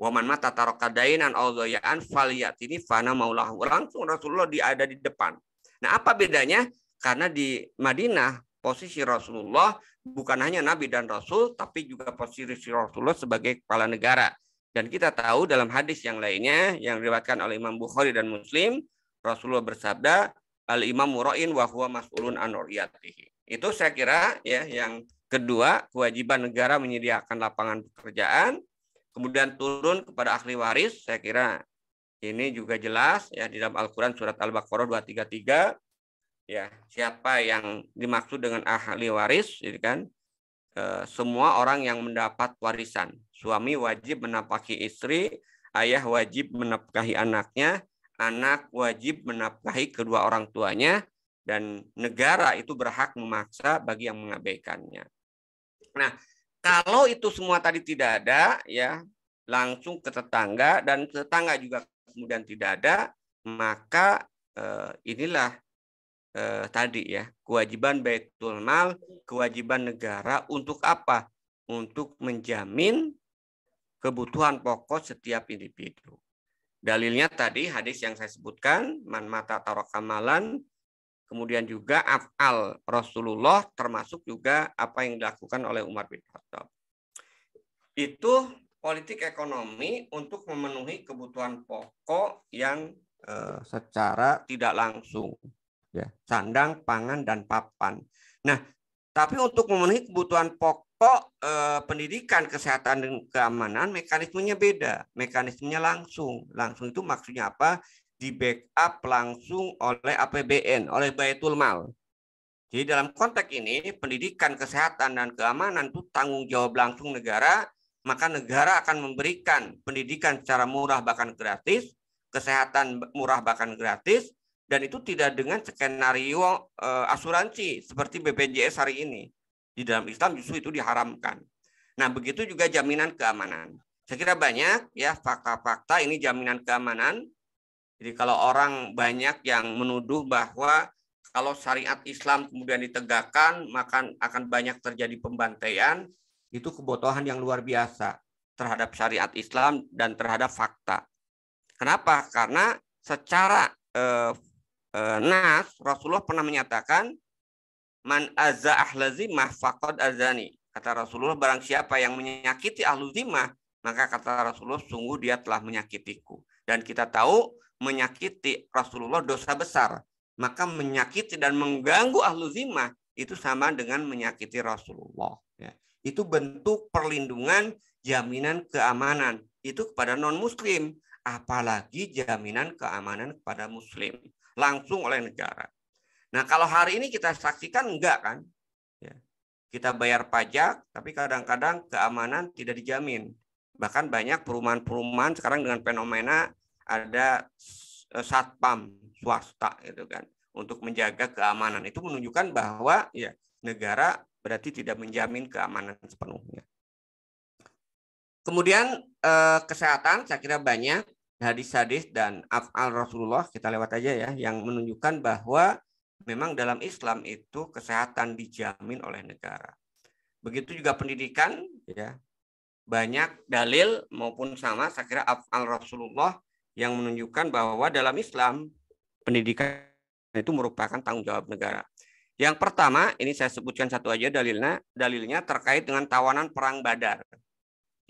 A: Wa man mata taraka dainan aw dhayaan falyatini fana maulahu. Langsung Rasulullah ada di depan. Nah, apa bedanya? Karena di Madinah posisi Rasulullah bukan hanya Nabi dan Rasul, tapi juga posisi Rasulullah sebagai kepala negara. Dan kita tahu dalam hadis yang lainnya yang diriwayatkan oleh Imam Bukhari dan Muslim, Rasulullah bersabda, al-imamu ra'in wa huwa mas'ulun an ra'iyatihi. Itu saya kira ya yang kedua, kewajiban negara menyediakan lapangan pekerjaan, kemudian turun kepada ahli waris. Saya kira ini juga jelas ya di dalam Al-Qur'an surat Al-Baqarah 233. Ya, siapa yang dimaksud dengan ahli waris, jadi kan semua orang yang mendapat warisan. Suami wajib menafkahi istri, ayah wajib menafkahi anaknya, anak wajib menafkahi kedua orang tuanya, dan negara itu berhak memaksa bagi yang mengabaikannya. Nah, kalau itu semua tadi tidak ada, ya langsung ke tetangga dan tetangga juga kemudian tidak ada, maka inilah tadi ya, kewajiban Baitul Mal, kewajiban negara untuk apa? Untuk menjamin kebutuhan pokok setiap individu. Dalilnya tadi hadis yang saya sebutkan, man mata tarokamalan, kemudian juga af'al Rasulullah, termasuk juga apa yang dilakukan oleh Umar bin Khattab. Itu politik ekonomi untuk memenuhi kebutuhan pokok yang secara tidak langsung. Ya, sandang, pangan, dan papan. Nah, tapi untuk memenuhi kebutuhan pokok pendidikan, kesehatan, dan keamanan, mekanismenya beda. Mekanismenya langsung. Langsung itu maksudnya apa? Di backup langsung oleh APBN, oleh Baitul Mal. Jadi dalam konteks ini, pendidikan, kesehatan, dan keamanan itu tanggung jawab langsung negara, maka negara akan memberikan pendidikan secara murah bahkan gratis, kesehatan murah bahkan gratis, dan itu tidak dengan skenario asuransi seperti BPJS hari ini. Di dalam Islam justru itu diharamkan. Nah, begitu juga jaminan keamanan. Saya kira banyak ya fakta-fakta ini jaminan keamanan. Jadi kalau orang banyak yang menuduh bahwa kalau syariat Islam kemudian ditegakkan, maka akan banyak terjadi pembantaian, itu kebodohan yang luar biasa terhadap syariat Islam dan terhadap fakta. Kenapa? Karena secara nas, Rasulullah pernah menyatakan, man azza ahla zimmah faqad azani. Kata Rasulullah, barang siapa yang menyakiti ahlu zimmah, maka kata Rasulullah, sungguh dia telah menyakitiku. Dan kita tahu, menyakiti Rasulullah dosa besar. Maka menyakiti dan mengganggu ahlu zimmah, itu sama dengan menyakiti Rasulullah. Ya. Itu bentuk perlindungan, jaminan keamanan. Itu kepada non-muslim. Apalagi jaminan keamanan kepada muslim. Langsung oleh negara. Nah, kalau hari ini kita saksikan enggak kan? Ya. Kita bayar pajak, tapi kadang-kadang keamanan tidak dijamin. Bahkan banyak perumahan-perumahan sekarang dengan fenomena ada satpam swasta gitu kan untuk menjaga keamanan. Itu menunjukkan bahwa ya negara berarti tidak menjamin keamanan sepenuhnya. Kemudian kesehatan, saya kira banyak hadis-hadis dan af'al Rasulullah, kita lewat aja ya, yang menunjukkan bahwa memang dalam Islam itu kesehatan dijamin oleh negara. Begitu juga pendidikan, ya banyak dalil maupun sama, saya kira af'al Rasulullah yang menunjukkan bahwa dalam Islam pendidikan itu merupakan tanggung jawab negara. Yang pertama, ini saya sebutkan satu aja dalilnya terkait dengan tawanan perang Badar.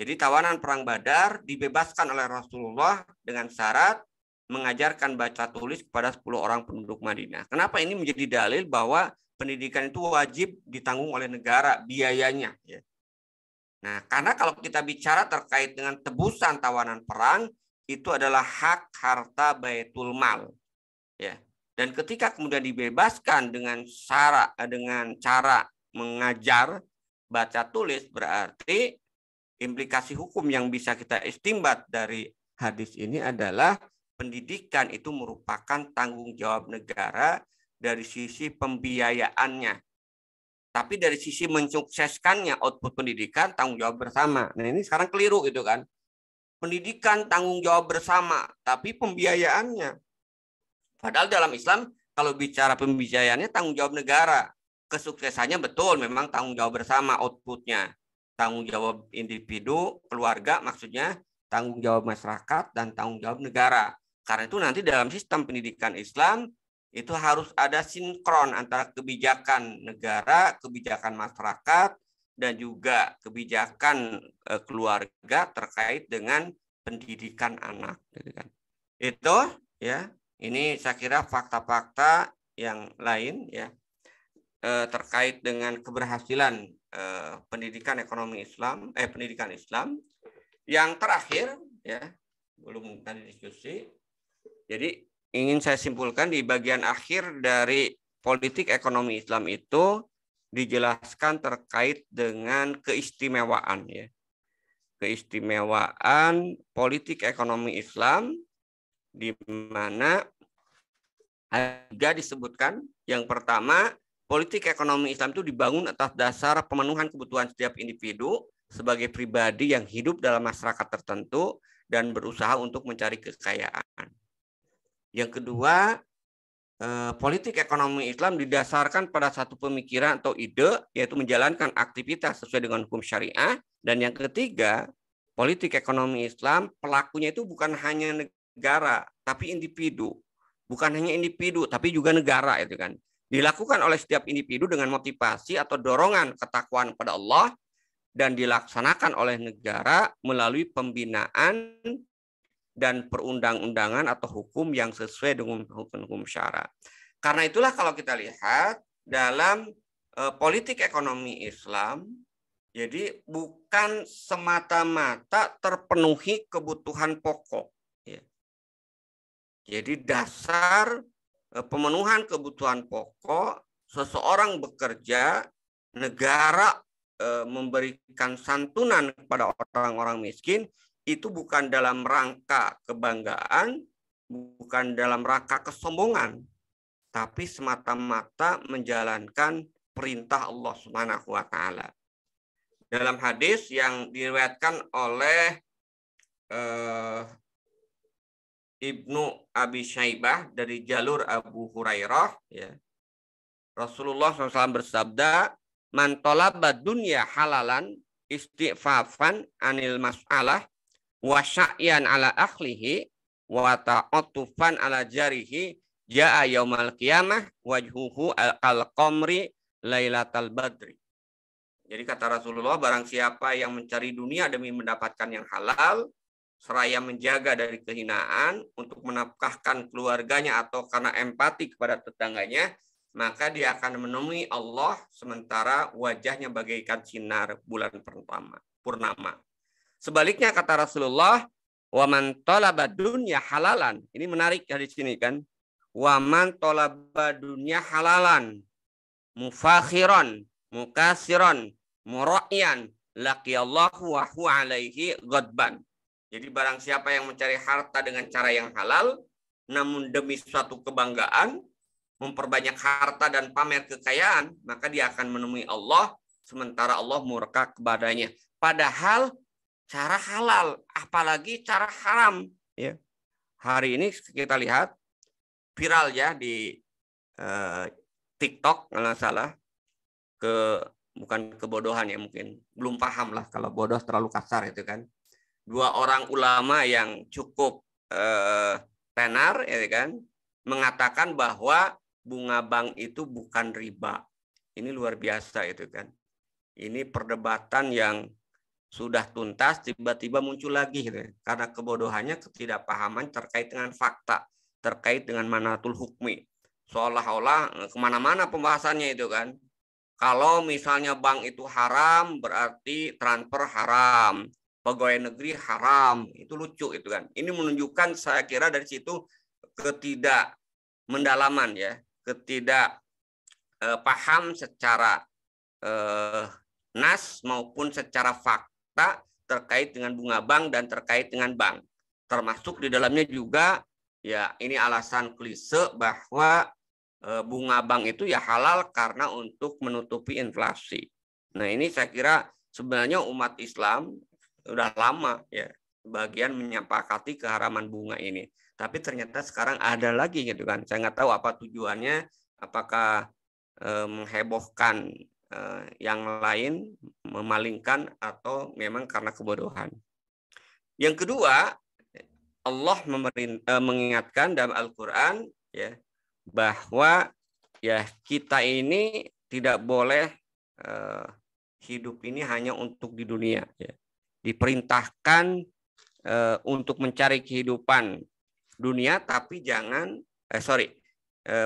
A: Jadi tawanan perang Badar dibebaskan oleh Rasulullah dengan syarat mengajarkan baca tulis kepada 10 orang penduduk Madinah. Kenapa ini menjadi dalil bahwa pendidikan itu wajib ditanggung oleh negara biayanya? Ya. Nah, karena kalau kita bicara terkait dengan tebusan tawanan perang, itu adalah hak harta Baitul Mal. Ya. Dan ketika kemudian dibebaskan dengan cara mengajar baca tulis, berarti implikasi hukum yang bisa kita istimbat dari hadis ini adalah pendidikan itu merupakan tanggung jawab negara dari sisi pembiayaannya. Tapi dari sisi mensukseskannya output pendidikan tanggung jawab bersama. Nah ini sekarang keliru gitu kan. Pendidikan tanggung jawab bersama, tapi pembiayaannya. Padahal dalam Islam kalau bicara pembiayaannya tanggung jawab negara. Kesuksesannya betul memang tanggung jawab bersama outputnya. Tanggung jawab individu, keluarga maksudnya, tanggung jawab masyarakat, dan tanggung jawab negara. Karena itu nanti dalam sistem pendidikan Islam itu harus ada sinkron antara kebijakan negara, kebijakan masyarakat, dan juga kebijakan keluarga terkait dengan pendidikan anak. Itu ya, ini saya kira fakta-fakta yang lain ya terkait dengan keberhasilan pendidikan ekonomi Islam, pendidikan Islam. Yang terakhir ya, belum tadi diskusi. Jadi ingin saya simpulkan di bagian akhir dari politik ekonomi Islam itu dijelaskan terkait dengan keistimewaan ya. Keistimewaan politik ekonomi Islam di mana ada disebutkan yang pertama, politik ekonomi Islam itu dibangun atas dasar pemenuhan kebutuhan setiap individu sebagai pribadi yang hidup dalam masyarakat tertentu dan berusaha untuk mencari kekayaan. Yang kedua, politik ekonomi Islam didasarkan pada satu pemikiran atau ide, yaitu menjalankan aktivitas sesuai dengan hukum syariah. Dan yang ketiga, politik ekonomi Islam pelakunya itu bukan hanya negara, tapi individu. Bukan hanya individu, tapi juga negara itu kan. Dilakukan oleh setiap individu dengan motivasi atau dorongan ketakwaan kepada Allah dan dilaksanakan oleh negara melalui pembinaan dan perundang-undangan atau hukum yang sesuai dengan hukum syara. Karena itulah kalau kita lihat dalam politik ekonomi Islam, jadi bukan semata-mata terpenuhi kebutuhan pokok. Ya. Jadi dasar pemenuhan kebutuhan pokok, seseorang bekerja, negara memberikan santunan kepada orang-orang miskin, itu bukan dalam rangka kebanggaan, bukan dalam rangka kesombongan, tapi semata-mata menjalankan perintah Allah Subhanahu wa taala. Dalam hadis yang diriwayatkan oleh Ibnu Abi Syaibah dari jalur Abu Hurairah, ya, Rasulullah SAW bersabda, "Man talaba dunya halalan istifafan anil mas'alah wa sya'yan ala akhlihi wa ta'atufan ala jarihi ja'a yaumal qiyamah wajhuhu al-qamri lailatal badri." Jadi kata Rasulullah, barang siapa yang mencari dunia demi mendapatkan yang halal, seraya menjaga dari kehinaan untuk menafkahkan keluarganya atau karena empati kepada tetangganya, maka dia akan menemui Allah sementara wajahnya bagaikan sinar bulan purnama. Sebaliknya kata Rasulullah, wa man talaba dunya halalan. Ini menarik dari sini kan. Wa man talaba dunya halalan mufakhiran, mukasiran, mura'yan, laqiyallahu wa huwa alaihi ghadban. Jadi barang siapa yang mencari harta dengan cara yang halal, namun demi suatu kebanggaan, memperbanyak harta dan pamer kekayaan, maka dia akan menemui Allah, sementara Allah murka kepadanya. Padahal cara halal, apalagi cara haram. Ya. Hari ini kita lihat viral ya di TikTok, kalau salah, bukan kebodohan ya mungkin, belum paham lah kalau bodoh terlalu kasar itu kan. Dua orang ulama yang cukup tenar ya kan mengatakan bahwa bunga bank itu bukan riba. Ini luar biasa itu kan. Ini perdebatan yang sudah tuntas tiba-tiba muncul lagi gitu. Karena kebodohannya, ketidakpahaman terkait dengan fakta, terkait dengan manatul hukmi. Seolah-olah kemana-mana pembahasannya itu kan. Kalau misalnya bank itu haram, berarti transfer haram, pegawai negeri haram. Itu lucu itu kan. Ini menunjukkan saya kira dari situ ketidakmendalaman ya, ketidak paham secara nas maupun secara fakta terkait dengan bunga bank dan terkait dengan bank. Termasuk di dalamnya juga ya ini alasan klise bahwa bunga bank itu ya halal karena untuk menutupi inflasi. Nah ini saya kira sebenarnya umat Islam sudah lama ya bagian menyepakati keharaman bunga ini. Tapi ternyata sekarang ada lagi gitu kan. Saya nggak tahu apa tujuannya, apakah menghebohkan yang lain, memalingkan, atau memang karena kebodohan. Yang kedua, Allah mengingatkan dalam Al-Quran ya bahwa ya kita ini tidak boleh hidup ini hanya untuk di dunia. Ya. Diperintahkan untuk mencari kehidupan dunia, tapi jangan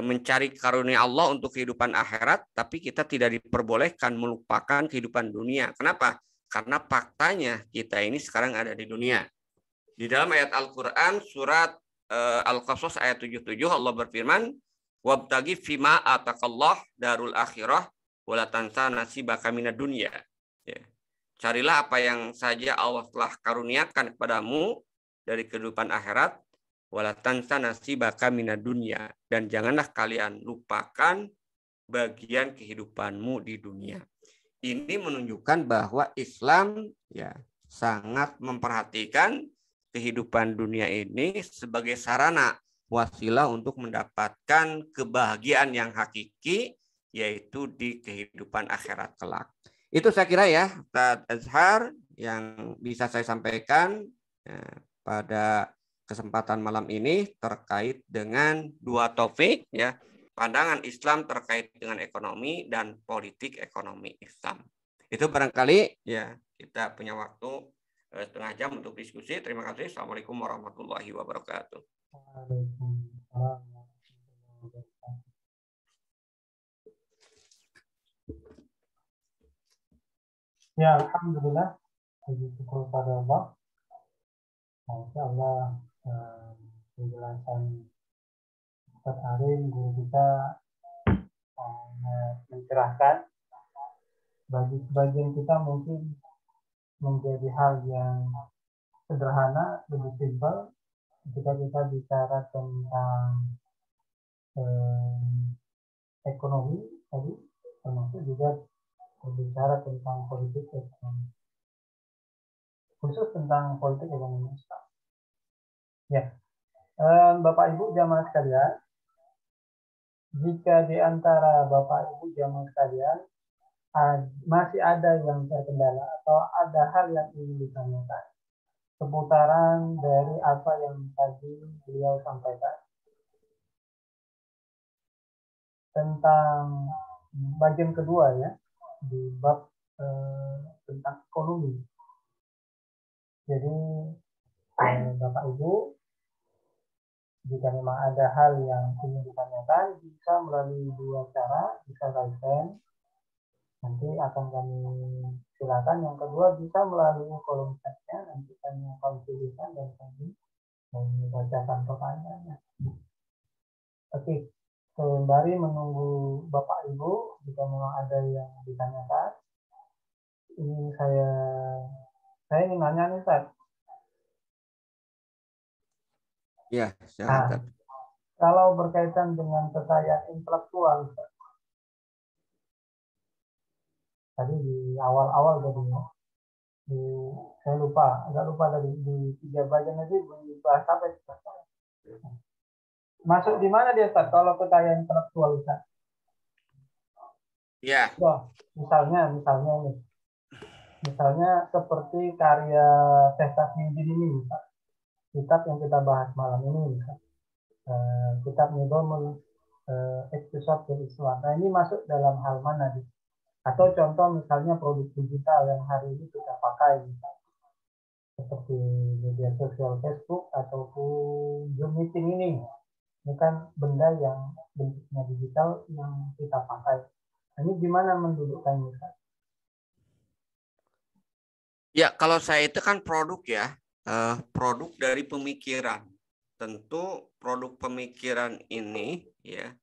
A: mencari karunia Allah untuk kehidupan akhirat, tapi kita tidak diperbolehkan melupakan kehidupan dunia. Kenapa? Karena faktanya kita ini sekarang ada di dunia. Di dalam ayat Al-Quran surat Al-Qasas ayat 77 Allah berfirman, wabtagi fima atakallah darul akhirah wala tansa nasibaka minad dunya. Ya. Carilah apa yang saja Allah telah karuniakan kepadamu dari kehidupan akhirat wala tansa nasibaka minad dunya, dan janganlah kalian lupakan bagian kehidupanmu di dunia. Ini menunjukkan bahwa Islam ya sangat memperhatikan kehidupan dunia ini sebagai sarana wasilah untuk mendapatkan kebahagiaan yang hakiki, yaitu di kehidupan akhirat kelak. Itu saya kira ya, Ustaz Azhar, yang bisa saya sampaikan ya, pada kesempatan malam ini terkait dengan dua topik ya, pandangan Islam terkait dengan ekonomi dan politik ekonomi Islam. Itu barangkali ya kita punya waktu setengah jam untuk diskusi. Terima kasih. Assalamualaikum warahmatullahi wabarakatuh.
B: Ya, alhamdulillah. Puji syukur pada Allah. Masya Allah, penjelasan Ustaz Arin, guru kita mencerahkan. Bagi sebagian kita mungkin menjadi hal yang sederhana, lebih simpel ketika kita bicara tentang ekonomi tadi, termasuk juga berbicara tentang politik ekonomi, khusus tentang politik ekonomi Islam. Ya, Bapak Ibu jamaah sekalian, jika di antara Bapak Ibu jamaah sekalian masih ada yang terkendala atau ada hal yang ingin ditanyakan seputaran dari apa yang tadi beliau sampaikan tentang bagian kedua ya di bab tentang ekonomi. Jadi Bapak Ibu, jika memang ada hal yang ingin ditanyakan bisa melalui dua cara, bisa raise hand, nanti akan kami silakan. Yang kedua bisa melalui kolom chatnya, nanti kami akan pilihkan dan kami membacakan pertanyaannya. Oke, sembari menunggu Bapak Ibu, jika memang ada yang ditanyakan, ini saya ingin nanya nih, Ustaz.
A: Ya, silakan.
B: Kalau berkaitan dengan kekayaan intelektual, Ustaz, tadi di awal-awal tadi saya agak lupa tadi di 3 bagian tadi bahas apa itu? Masuk di mana dia, Ustaz? Kalau kekayaan intelektual, Ustaz?
A: Ya.
B: Wah, misalnya nih. Misalnya seperti karya Syekh Tasmiuddin ini, Ustaz. Kitab yang kita bahas malam ini, Ustaz. Kitab Nizamul Iqtisad fil Islam. Nah, ini masuk dalam hal mana, nih? Atau contoh misalnya produk digital yang hari ini kita pakai, misalnya, seperti media sosial Facebook ataupun Zoom meeting ini kan benda yang bentuknya digital yang kita pakai. Ini gimana mendudukkannya, Ustaz?
A: Ya, kalau saya itu kan produk ya, produk dari pemikiran. Tentu produk pemikiran ini ya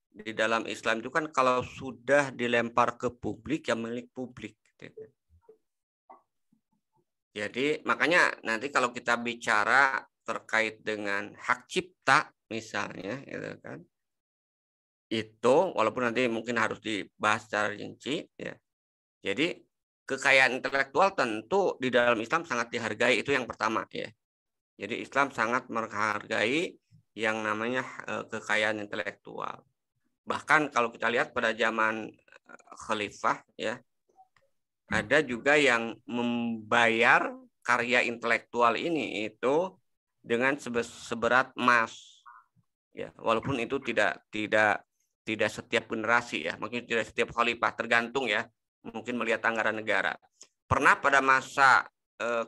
A: di dalam Islam itu kan kalau sudah dilempar ke publik ya milik publik. Gitu. Jadi makanya nanti kalau kita bicara terkait dengan hak cipta misalnya, gitu kan, itu walaupun nanti mungkin harus dibahas secara rinci, ya. Jadi kekayaan intelektual tentu di dalam Islam sangat dihargai, itu yang pertama ya. Jadi Islam sangat menghargai yang namanya kekayaan intelektual. Bahkan kalau kita lihat pada zaman khalifah ya, ada juga yang membayar karya intelektual ini itu dengan seberat emas. Ya, walaupun itu tidak setiap generasi ya, mungkin tidak setiap khalifah, tergantung ya, mungkin melihat anggaran negara. Pernah pada masa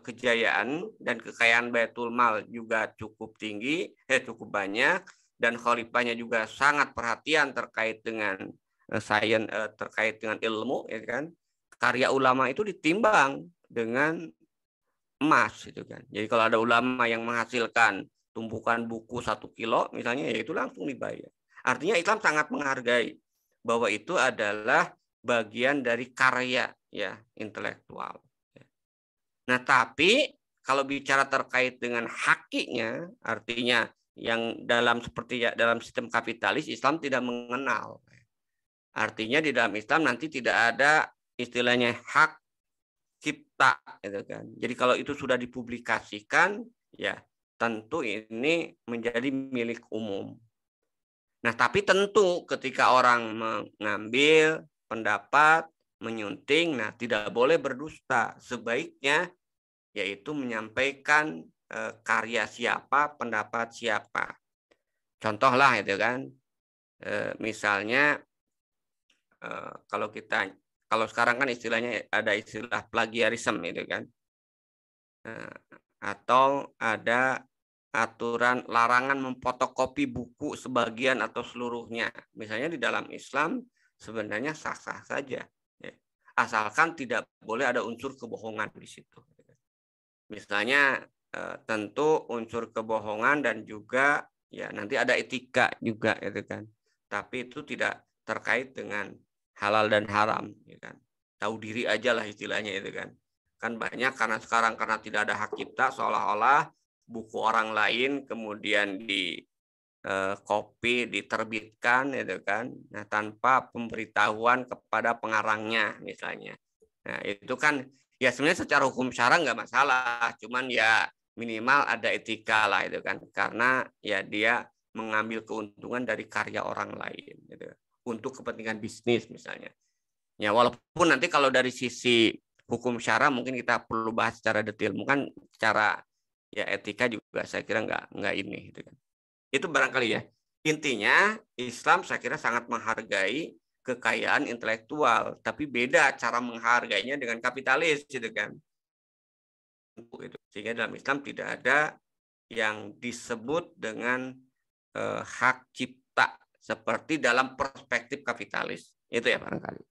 A: kejayaan dan kekayaan Baitul Mal juga cukup tinggi, cukup banyak, dan khalifahnya juga sangat perhatian terkait dengan sains, terkait dengan ilmu, ya kan. Karya ulama itu ditimbang dengan emas, gitu kan. Jadi kalau ada ulama yang menghasilkan tumpukan buku 1 kilo, misalnya, ya itu langsung dibayar. Artinya Islam sangat menghargai bahwa itu adalah bagian dari karya ya intelektual. Nah, tapi kalau bicara terkait dengan hakinya, artinya yang seperti ya, dalam sistem kapitalis Islam tidak mengenal. Artinya di dalam Islam nanti tidak ada istilahnya hak cipta, gitu kan. Jadi kalau itu sudah dipublikasikan, ya tentu ini menjadi milik umum. Nah, tapi tentu ketika orang mengambil pendapat, menyunting, nah tidak boleh berdusta. Sebaiknya yaitu menyampaikan karya siapa, pendapat siapa. Contoh lah itu kan, misalnya kalau sekarang kan istilahnya ada istilah plagiarisme itu kan, atau ada aturan larangan memfotokopi buku sebagian atau seluruhnya. Misalnya di dalam Islam sebenarnya sah-sah saja, ya. Asalkan tidak boleh ada unsur kebohongan di situ. Misalnya tentu unsur kebohongan dan juga ya nanti ada etika juga, gitu kan. Tapi itu tidak terkait dengan halal dan haram, ya kan. Tahu diri aja lah istilahnya itu kan. Kan banyak karena sekarang karena tidak ada hak cipta seolah-olah buku orang lain kemudian di copy, diterbitkan, gitu kan. Nah, tanpa pemberitahuan kepada pengarangnya misalnya. Nah, itu kan ya sebenarnya secara hukum syara nggak masalah, cuman ya minimal ada etika lah itu kan, karena ya dia mengambil keuntungan dari karya orang lain gitu untuk kepentingan bisnis misalnya. Ya walaupun nanti kalau dari sisi hukum syara mungkin kita perlu bahas secara detail, mungkin secara ya etika juga saya kira nggak ini gitu kan. Itu barangkali ya. Intinya Islam saya kira sangat menghargai kekayaan intelektual, tapi beda cara menghargainya dengan kapitalis, gitu kan. Sehingga dalam Islam tidak ada yang disebut dengan hak cipta seperti dalam perspektif kapitalis. Itu ya barangkali.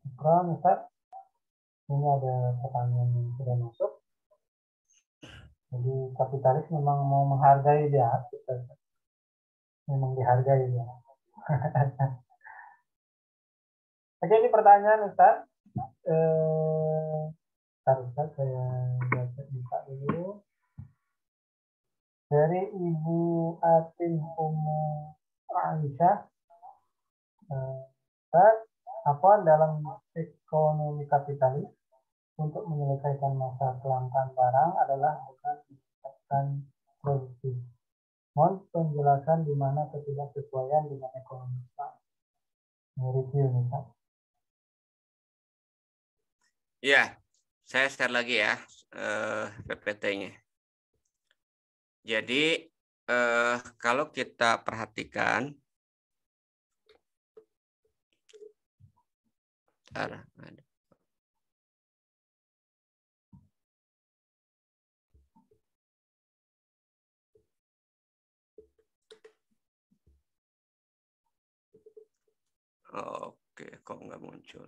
B: Syukran, Ustaz. Ini ada pertanyaan yang sudah masuk. Jadi kapitalis memang mau menghargai dia, memang dihargai dia. Oke, ini pertanyaan Ustaz. Ustaz saya buka dulu. Dari Ibu Atin Umu Aisyah. Ustaz, apa dalam ekonomi kapitalis untuk menyelesaikan masa kelangkaan barang adalah bukan meningkatkan produksi. Mohon penjelasan di mana ketidaksesuaian dengan ekonomi Islam. Review nih, Pak.
A: Ya, saya share lagi ya PPT-nya. Jadi kalau kita perhatikan, Oke, kok nggak muncul?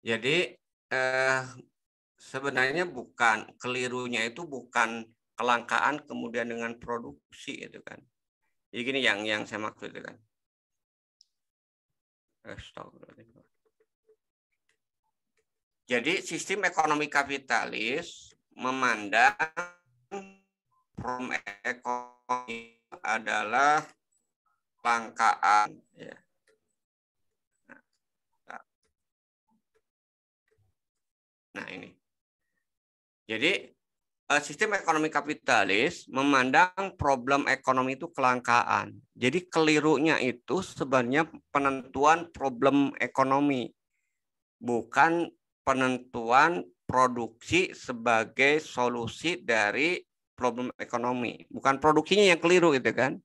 A: Jadi sebenarnya kelirunya itu bukan kelangkaan kemudian dengan produksi itu kan. Jadi gini yang saya maksud itu kan. Jadi sistem ekonomi kapitalis memandang problem ekonomi adalah kelangkaan. Ya. Nah ini. Jadi sistem ekonomi kapitalis memandang problem ekonomi itu kelangkaan. Jadi kelirunya itu sebenarnya penentuan problem ekonomi, bukan penentuan produksi sebagai solusi dari problem ekonomi. Bukan produksinya yang keliru gitu kan.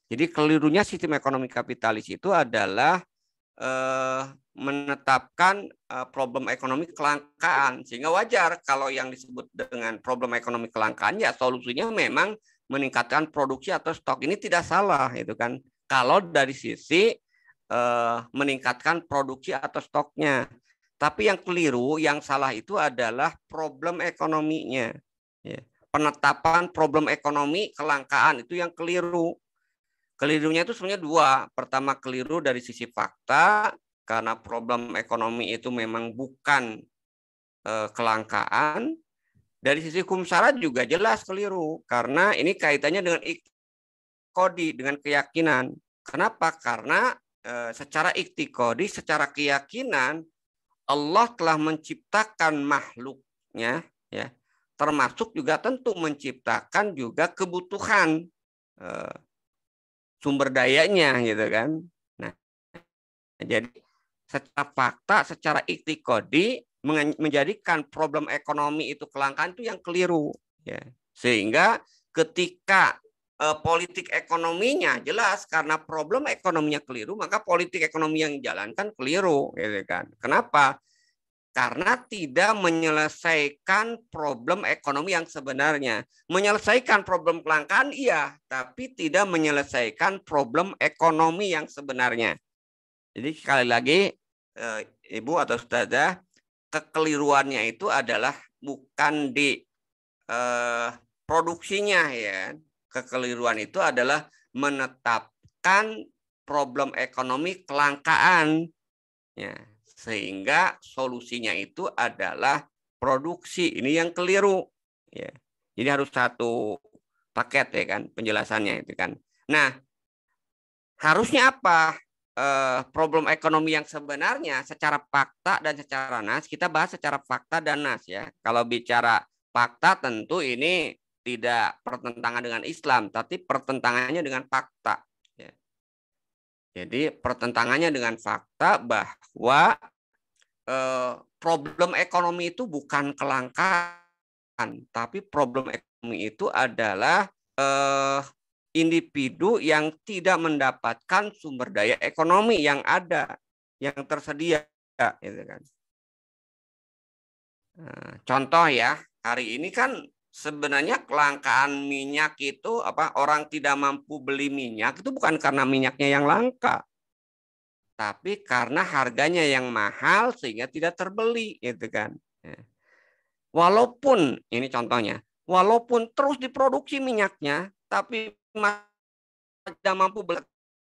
A: Jadi kelirunya sistem ekonomi kapitalis itu adalah menetapkan problem ekonomi kelangkaan, sehingga wajar kalau yang disebut dengan problem ekonomi kelangkaan ya solusinya memang meningkatkan produksi atau stok. Ini tidak salah itu kan kalau dari sisi meningkatkan produksi atau stoknya. Tapi yang keliru, yang salah itu adalah problem ekonominya. Ya. Penetapan problem ekonomi kelangkaan itu yang keliru. Kelirunya itu sebenarnya dua. Pertama, keliru dari sisi fakta, karena problem ekonomi itu memang bukan kelangkaan. Dari sisi hukum syarat juga jelas keliru, karena ini kaitannya dengan iktikodi, dengan keyakinan. Kenapa? Karena secara iktikodi, secara keyakinan, Allah telah menciptakan makhluknya, ya, termasuk juga tentu menciptakan juga kebutuhan sumber dayanya, gitu kan. Nah, jadi secara fakta, secara iktikodi menjadikan problem ekonomi itu kelangkaan itu yang keliru, ya. Sehingga ketika politik ekonominya jelas karena problem ekonominya keliru, maka politik ekonomi yang dijalankan keliru, gitu kan. Kenapa? Karena tidak menyelesaikan problem ekonomi yang sebenarnya. Menyelesaikan problem kelangkaan iya, tapi tidak menyelesaikan problem ekonomi yang sebenarnya. Jadi sekali lagi Ibu atau Ustazah, kekeliruannya itu adalah bukan di produksinya, ya. Kekeliruan itu adalah menetapkan problem ekonomi kelangkaan, ya, sehingga solusinya itu adalah produksi. Ini yang keliru, ya. Jadi harus satu paket, ya kan, penjelasannya itu kan. Nah, harusnya apa? Problem ekonomi yang sebenarnya secara fakta dan secara nas, kita bahas secara fakta dan nas, ya. Kalau bicara fakta tentu ini tidak pertentangan dengan Islam, tapi pertentangannya dengan fakta. Ya. Jadi pertentangannya dengan fakta bahwa problem ekonomi itu bukan kelangkaan, tapi problem ekonomi itu adalah individu yang tidak mendapatkan sumber daya ekonomi yang ada, yang tersedia, gitu kan. Contoh ya, hari ini kan sebenarnya kelangkaan minyak itu orang tidak mampu beli minyak itu bukan karena minyaknya yang langka, tapi karena harganya yang mahal sehingga tidak terbeli, gitu kan. Walaupun ini contohnya, walaupun terus diproduksi minyaknya, tapi tidak mampu beli,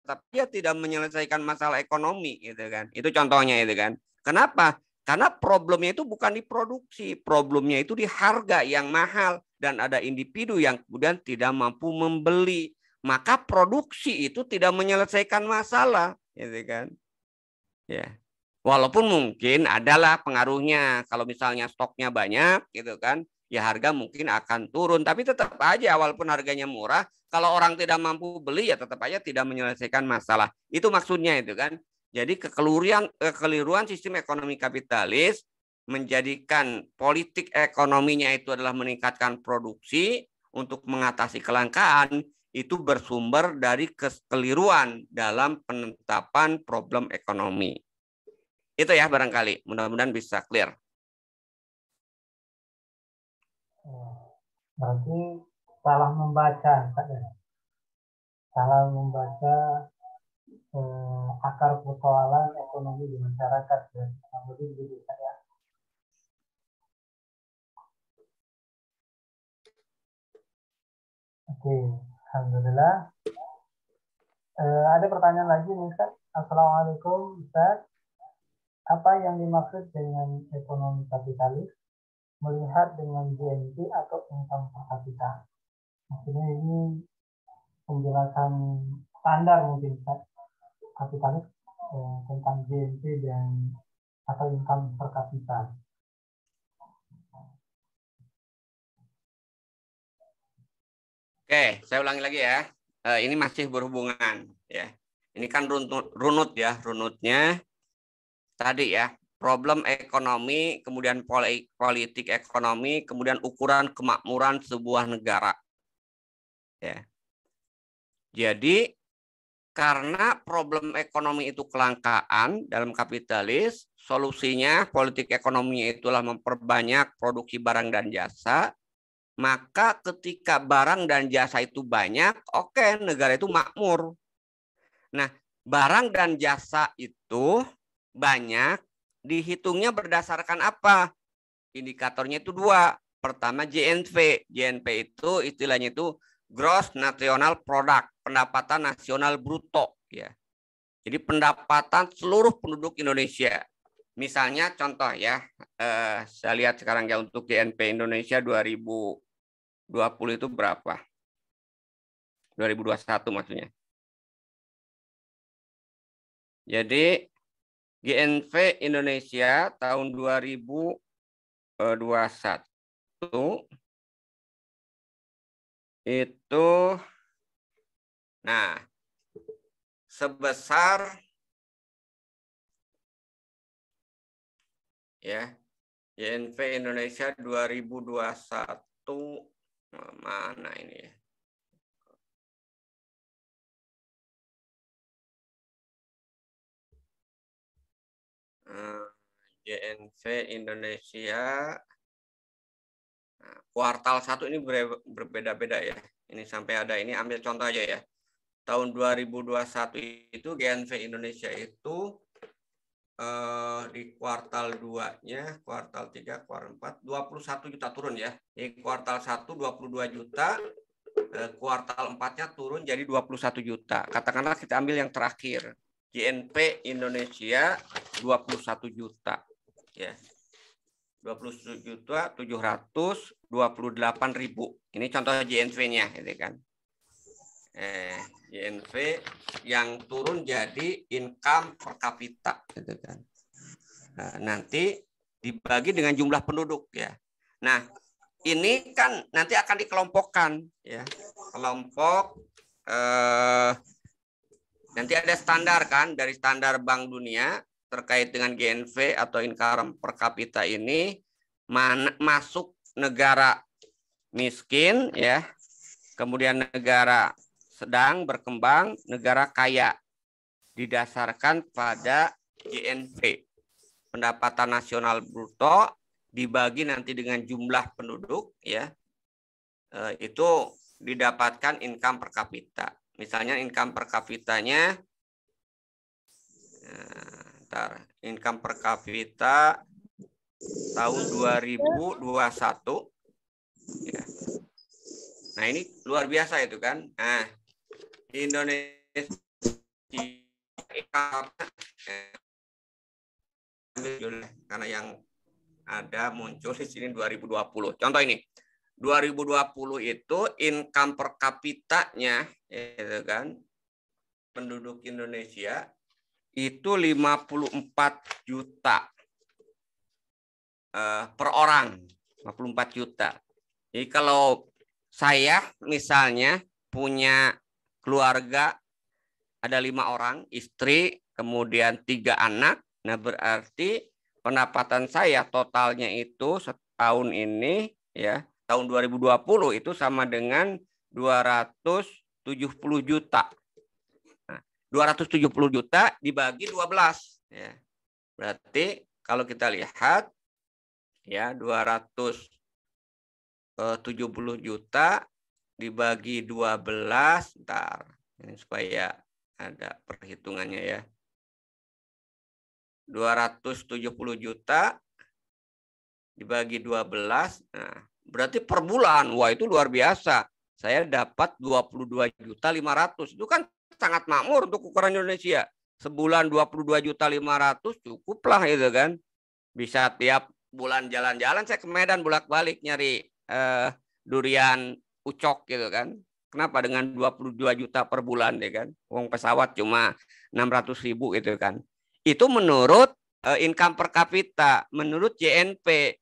A: tapi dia tidak menyelesaikan masalah ekonomi, gitu kan. Itu contohnya itu kan. Kenapa? Karena problemnya itu bukan di produksi, problemnya itu di harga yang mahal dan ada individu yang kemudian tidak mampu membeli. Maka produksi itu tidak menyelesaikan masalah, gitu kan. Ya. Walaupun mungkin adalah pengaruhnya, kalau misalnya stoknya banyak, gitu kan, ya harga mungkin akan turun. Tapi tetap aja, walaupun harganya murah, kalau orang tidak mampu beli, ya tetap aja tidak menyelesaikan masalah. Itu maksudnya itu kan. Jadi kekeliruan sistem ekonomi kapitalis menjadikan politik ekonominya itu adalah meningkatkan produksi untuk mengatasi kelangkaan. itu bersumber dari kekeliruan dalam penetapan problem ekonomi. Itu ya barangkali, mudah-mudahan bisa clear.
B: Berarti salah membaca, salah membaca akar persoalan ekonomi di masyarakat ya. Lebih begitu ya. Oke, alhamdulillah. Ada pertanyaan lagi nih Ustaz. Assalamualaikum Ustaz. Apa yang dimaksud dengan ekonomi kapitalis? Melihat dengan GNP atau income per kapita? Maksudnya ini penjelasan standar mungkin Ustaz. Kapitalis tentang GNP dan atau income per kapita.
A: Oke, saya ulangi lagi ya. Ini masih berhubungan ya. Ini kan runut ya, runutnya tadi ya. Problem ekonomi, kemudian politik ekonomi, kemudian ukuran kemakmuran sebuah negara. Ya. Jadi karena problem ekonomi itu kelangkaan dalam kapitalis, solusinya politik ekonominya itulah memperbanyak produksi barang dan jasa. Maka ketika barang dan jasa itu banyak, oke, negara itu makmur. Nah, barang dan jasa itu banyak, dihitungnya berdasarkan apa? Indikatornya itu dua. Pertama JNP. JNP itu istilahnya itu Gross National Product, pendapatan nasional bruto. Ya. Jadi pendapatan seluruh penduduk Indonesia. Misalnya contoh ya, saya lihat sekarang ya untuk GNP Indonesia 2020 itu berapa? 2021 maksudnya. Jadi GNP Indonesia tahun 2021 itu nah sebesar ya GNP Indonesia 2021 mana ini ya? GNP Indonesia kuartal 1 ini berbeda-beda ya. Ini sampai ada ini ambil contoh aja ya. Tahun 2021 itu GNP Indonesia itu di kuartal 2-nya, kuartal 3, kuartal 4, 21 juta turun ya. Di kuartal 1 22 juta, kuartal 4-nya turun jadi 21 juta. Katakanlah kita ambil yang terakhir. GNP Indonesia 21 juta. Ya. 21 juta 728.000. Ini contoh GNP-nya gitu kan. GNP yang turun jadi income per kapita gitu kan. Nah, nanti dibagi dengan jumlah penduduk ya. Nah, ini kan nanti akan dikelompokkan ya. Kelompok nanti ada standar kan dari standar Bank Dunia terkait dengan GNP atau income per kapita ini masuk negara miskin ya. Kemudian negara sedang berkembang, negara kaya didasarkan pada GNP, pendapatan nasional bruto dibagi nanti dengan jumlah penduduk ya, itu didapatkan income per kapita. Misalnya income per kapitanya, income per kapita tahun 2021 ya. Nah ini luar biasa itu kan. Nah Indonesia karena yang ada muncul di sini 2020. Contoh ini 2020 itu income per kapitanya itu kan penduduk Indonesia itu 54 juta per orang, 54 juta. Jadi kalau saya misalnya punya keluarga ada 5 orang, istri, kemudian 3 anak. Nah berarti pendapatan saya totalnya itu setahun ini ya tahun 2020 itu sama dengan 200 juta. Nah, 270 juta dibagi 12 ya. Berarti kalau kita lihat ya 270 juta dibagi 12, ntar ini supaya ada perhitungannya ya. 270 juta dibagi 12, nah berarti per bulan, wah itu luar biasa. Saya dapat 22.500.000. Itu kan sangat makmur untuk ukuran Indonesia. Sebulan 22.500.000 cukuplah itu kan. Bisa tiap bulan jalan-jalan, saya ke Medan bolak-balik nyari durian ucok gitu kan. Kenapa dengan 22 juta per bulan ya kan? Uang pesawat cuma 600.000 gitu kan. Itu menurut income per kapita, menurut JNP.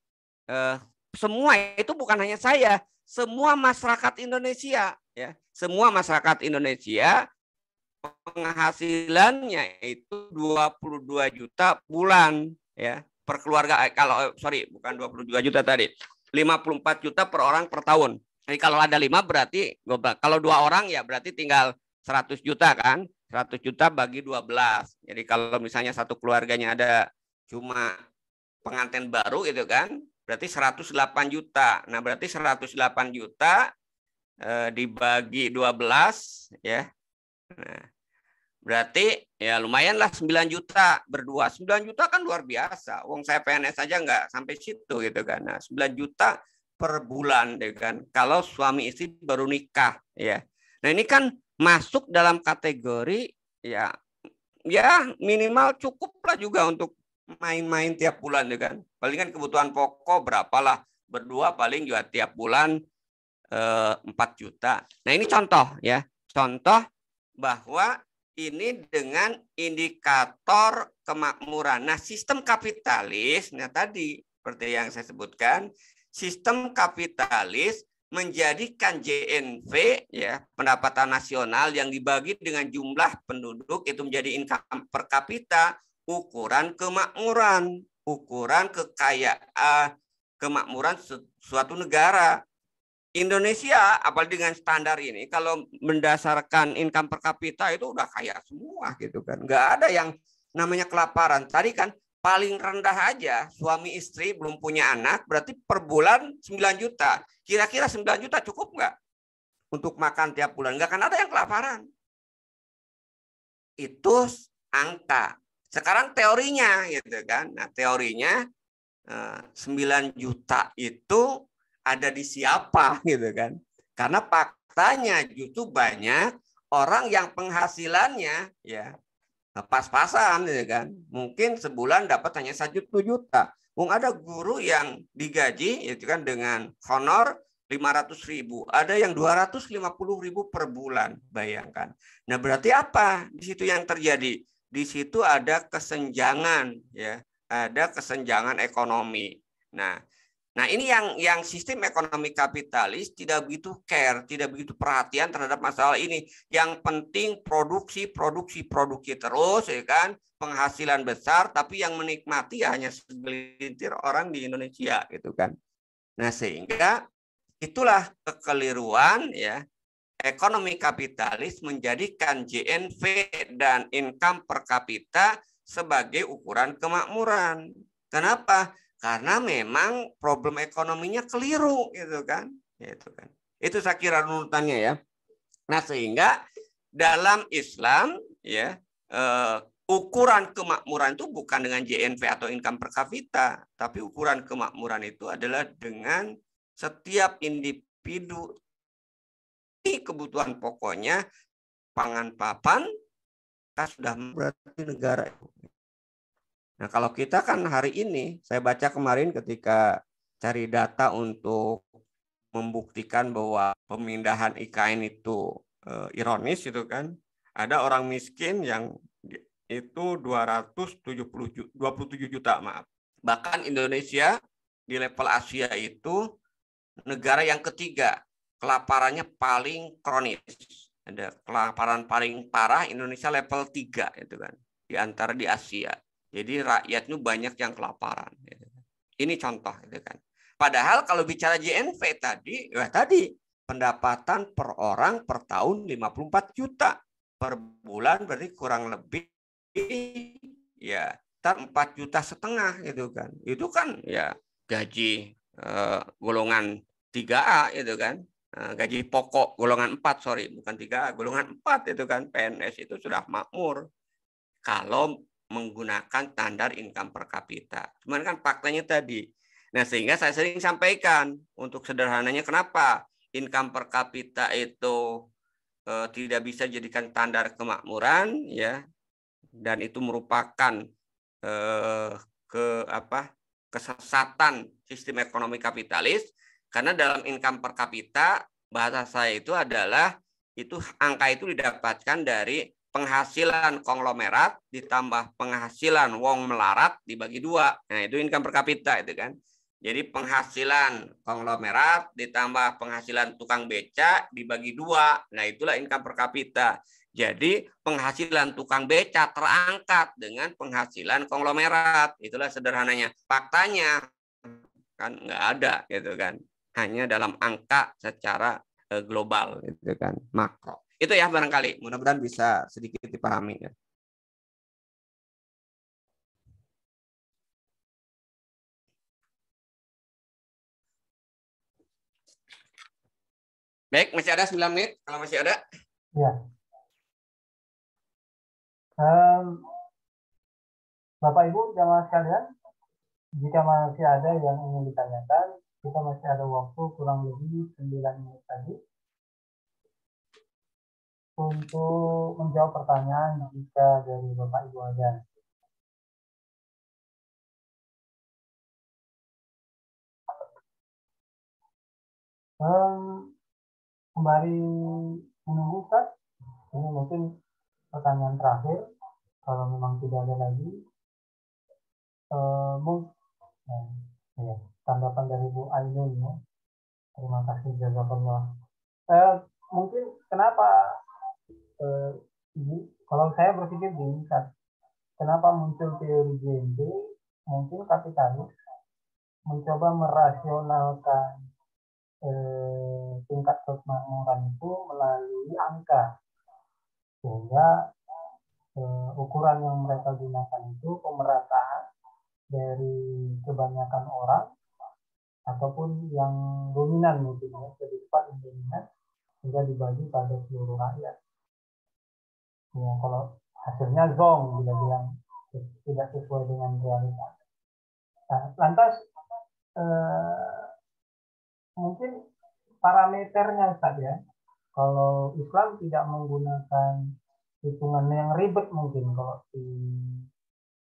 A: Semua itu bukan hanya saya, semua masyarakat Indonesia ya. Semua masyarakat Indonesia penghasilannya itu 22 juta bulan ya per keluarga. Kalau bukan 22 juta tadi, 54 juta per orang per tahun. Jadi kalau ada 5 berarti kalau 2 orang ya berarti tinggal 100 juta kan. 100 juta bagi 12. Jadi kalau misalnya satu keluarganya ada cuma pengantin baru itu kan, berarti 108 juta. Nah, berarti 108 juta dibagi 12 ya. Nah, berarti ya lumayanlah 9 juta berdua. 9 juta kan luar biasa. Wong saya PNS aja nggak sampai situ gitu kan. Nah, 9 juta per bulan deh kan. Kalau suami istri baru nikah ya. Nah, ini kan masuk dalam kategori ya minimal cukup lah juga untuk main-main tiap bulan ya kan. Paling kan kebutuhan pokok berapalah, berdua paling juga tiap bulan 4 juta. Nah, ini contoh ya. Contoh bahwa ini dengan indikator kemakmuran. Nah, sistem kapitalis, nah tadi seperti yang saya sebutkan, sistem kapitalis menjadikan JNV ya, pendapatan nasional yang dibagi dengan jumlah penduduk itu menjadi income per kapita, ukuran kemakmuran, ukuran kekayaan, kemakmuran suatu negara. Indonesia apalagi dengan standar ini kalau mendasarkan income per kapita itu udah kaya semua gitu kan. Nggak ada yang namanya kelaparan. Tadi kan paling rendah aja suami istri belum punya anak berarti per bulan 9 juta. Kira-kira 9 juta cukup nggak untuk makan tiap bulan? Nggak akan ada yang kelaparan. Itu angka. Sekarang teorinya gitu kan. Nah, teorinya 9 juta itu ada di siapa gitu kan. Karena faktanya justru banyak orang yang penghasilannya ya pas-pasan gitu kan. Mungkin sebulan dapat hanya 1 juta. Ada guru yang digaji itu kan dengan honor 500.000, ada yang 250.000 per bulan, bayangkan. Nah, berarti apa di situ yang terjadi? Di situ ada kesenjangan ya, ada kesenjangan ekonomi. Nah, ini yang sistem ekonomi kapitalis tidak begitu care, tidak begitu perhatian terhadap masalah ini. Yang penting produksi terus, ya kan, penghasilan besar, tapi yang menikmati hanya segelintir orang di Indonesia, gitu kan. Nah, sehingga itulah kekeliruan ya. Ekonomi kapitalis menjadikan JNV dan income per kapita sebagai ukuran kemakmuran. Kenapa? Karena memang problem ekonominya keliru gitu kan. Itu saya kira runutannya ya. Nah, sehingga dalam Islam ya ukuran kemakmuran itu bukan dengan JNV atau income per kapita, tapi ukuran kemakmuran itu adalah dengan setiap individu kebutuhan pokoknya, pangan papan, kita sudah berarti negara. Nah, kalau kita kan hari ini, saya baca kemarin ketika cari data untuk membuktikan bahwa pemindahan IKN itu ironis itu kan, ada orang miskin yang itu 27 juta, maaf. Bahkan Indonesia di level Asia itu negara yang ketiga, kelaparannya paling kronis. Ada kelaparan paling parah Indonesia level 3 itu kan, di antara di Asia. Jadi rakyatnya banyak yang kelaparan. Ini contoh itu kan. Padahal kalau bicara JNV tadi pendapatan per orang per tahun 54 juta. Per bulan berarti kurang lebih ya 4,5 juta gitu kan. Itu kan ya gaji golongan 3A itu kan. Gaji pokok golongan 4, bukan 3A, golongan 4 itu kan. PNS itu sudah makmur kalau menggunakan standar income per kapita. Cuman kan faktanya tadi. Nah, sehingga saya sering sampaikan untuk sederhananya kenapa income per kapita itu tidak bisa jadikan standar kemakmuran ya, dan itu merupakan kesesatan sistem ekonomi kapitalis, karena dalam income per kapita bahasa saya itu adalah angka itu didapatkan dari penghasilan konglomerat ditambah penghasilan wong melarat dibagi 2. Nah, itu income per kapita itu kan. Jadi penghasilan konglomerat ditambah penghasilan tukang beca dibagi 2. Nah, itulah income per kapita. Jadi penghasilan tukang beca terangkat dengan penghasilan konglomerat. Itulah sederhananya. Faktanya kan nggak ada gitu kan. Hanya dalam angka secara global gitu kan, makro. Itu ya barangkali. Mudah-mudahan bisa sedikit dipahami ya. Baik, masih ada 9 menit. Kalau masih ada.
B: Ya. Bapak Ibu jamaah sekalian, jika masih ada yang ingin ditanyakan, kita masih ada waktu kurang lebih 9 menit lagi untuk menjawab pertanyaan jika dari Bapak Ibu ada. Kembali menunggu Ustaz, ini mungkin pertanyaan terakhir. Kalau memang tidak ada lagi, ya, tanggapan dari Bu Ainun ya. Terima kasih jazakallah. Mungkin kenapa ini? Kalau saya berpikir begini, kenapa muncul teori JMB? Mungkin kapitalis mencoba merasionalkan tingkat kemakmuran itu melalui angka, sehingga ukuran yang mereka gunakan itu pemerataan dari kebanyakan orang ataupun yang dominan mungkin ya, lebih cepat yang dominan sehingga dibagi pada seluruh rakyat. Ya, kalau hasilnya zong bila bilang tidak sesuai dengan realitas. Nah, lantas mungkin parameternya saja. Kalau Islam tidak menggunakan hitungan yang ribet mungkin, kalau di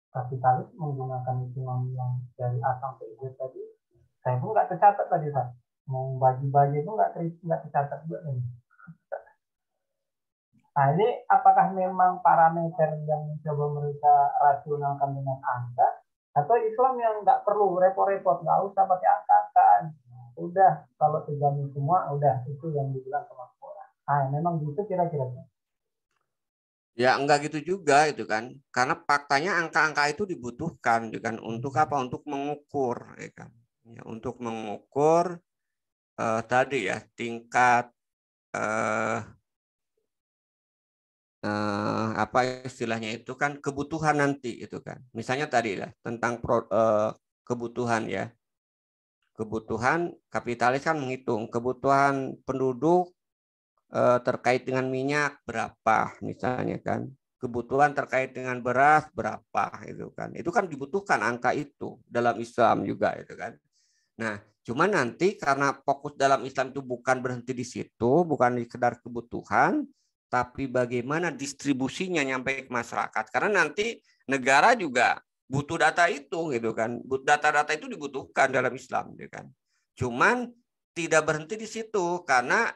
B: kapitalis menggunakan hitungan yang dari A sampai Z tadi, saya pun nggak tercatat tadi Pak. Mau bagi-bagi itu nggak tercatat juga ini. Nah, ini apakah memang parameter yang coba mereka rasionalkan dengan angka, atau Islam yang nggak perlu repot-repot, nggak usah pakai angka-angkaan, udah kalau terjamin semua, udah itu yang dibilang kemakmuran. Nah, memang gitu kira-kira.
A: Ya enggak gitu juga itu kan, karena faktanya angka-angka itu dibutuhkan gitu kan, untuk apa? Untuk mengukur, ya kan? Ya, untuk mengukur tadi ya tingkat apa istilahnya itu kan kebutuhan nanti itu kan. Misalnya tadi ya tentang kebutuhan ya. Kebutuhan kapitalis kan menghitung kebutuhan penduduk terkait dengan minyak berapa misalnya kan. Kebutuhan terkait dengan beras berapa itu kan dibutuhkan angka itu dalam Islam juga itu kan. Nah, cuma nanti karena fokus dalam Islam itu bukan berhenti di situ, bukan sekedar kebutuhan, tapi bagaimana distribusinya nyampe ke masyarakat. Karena nanti negara juga butuh data itu gitu kan. Data-data itu dibutuhkan dalam Islam gitu kan. Cuman tidak berhenti di situ karena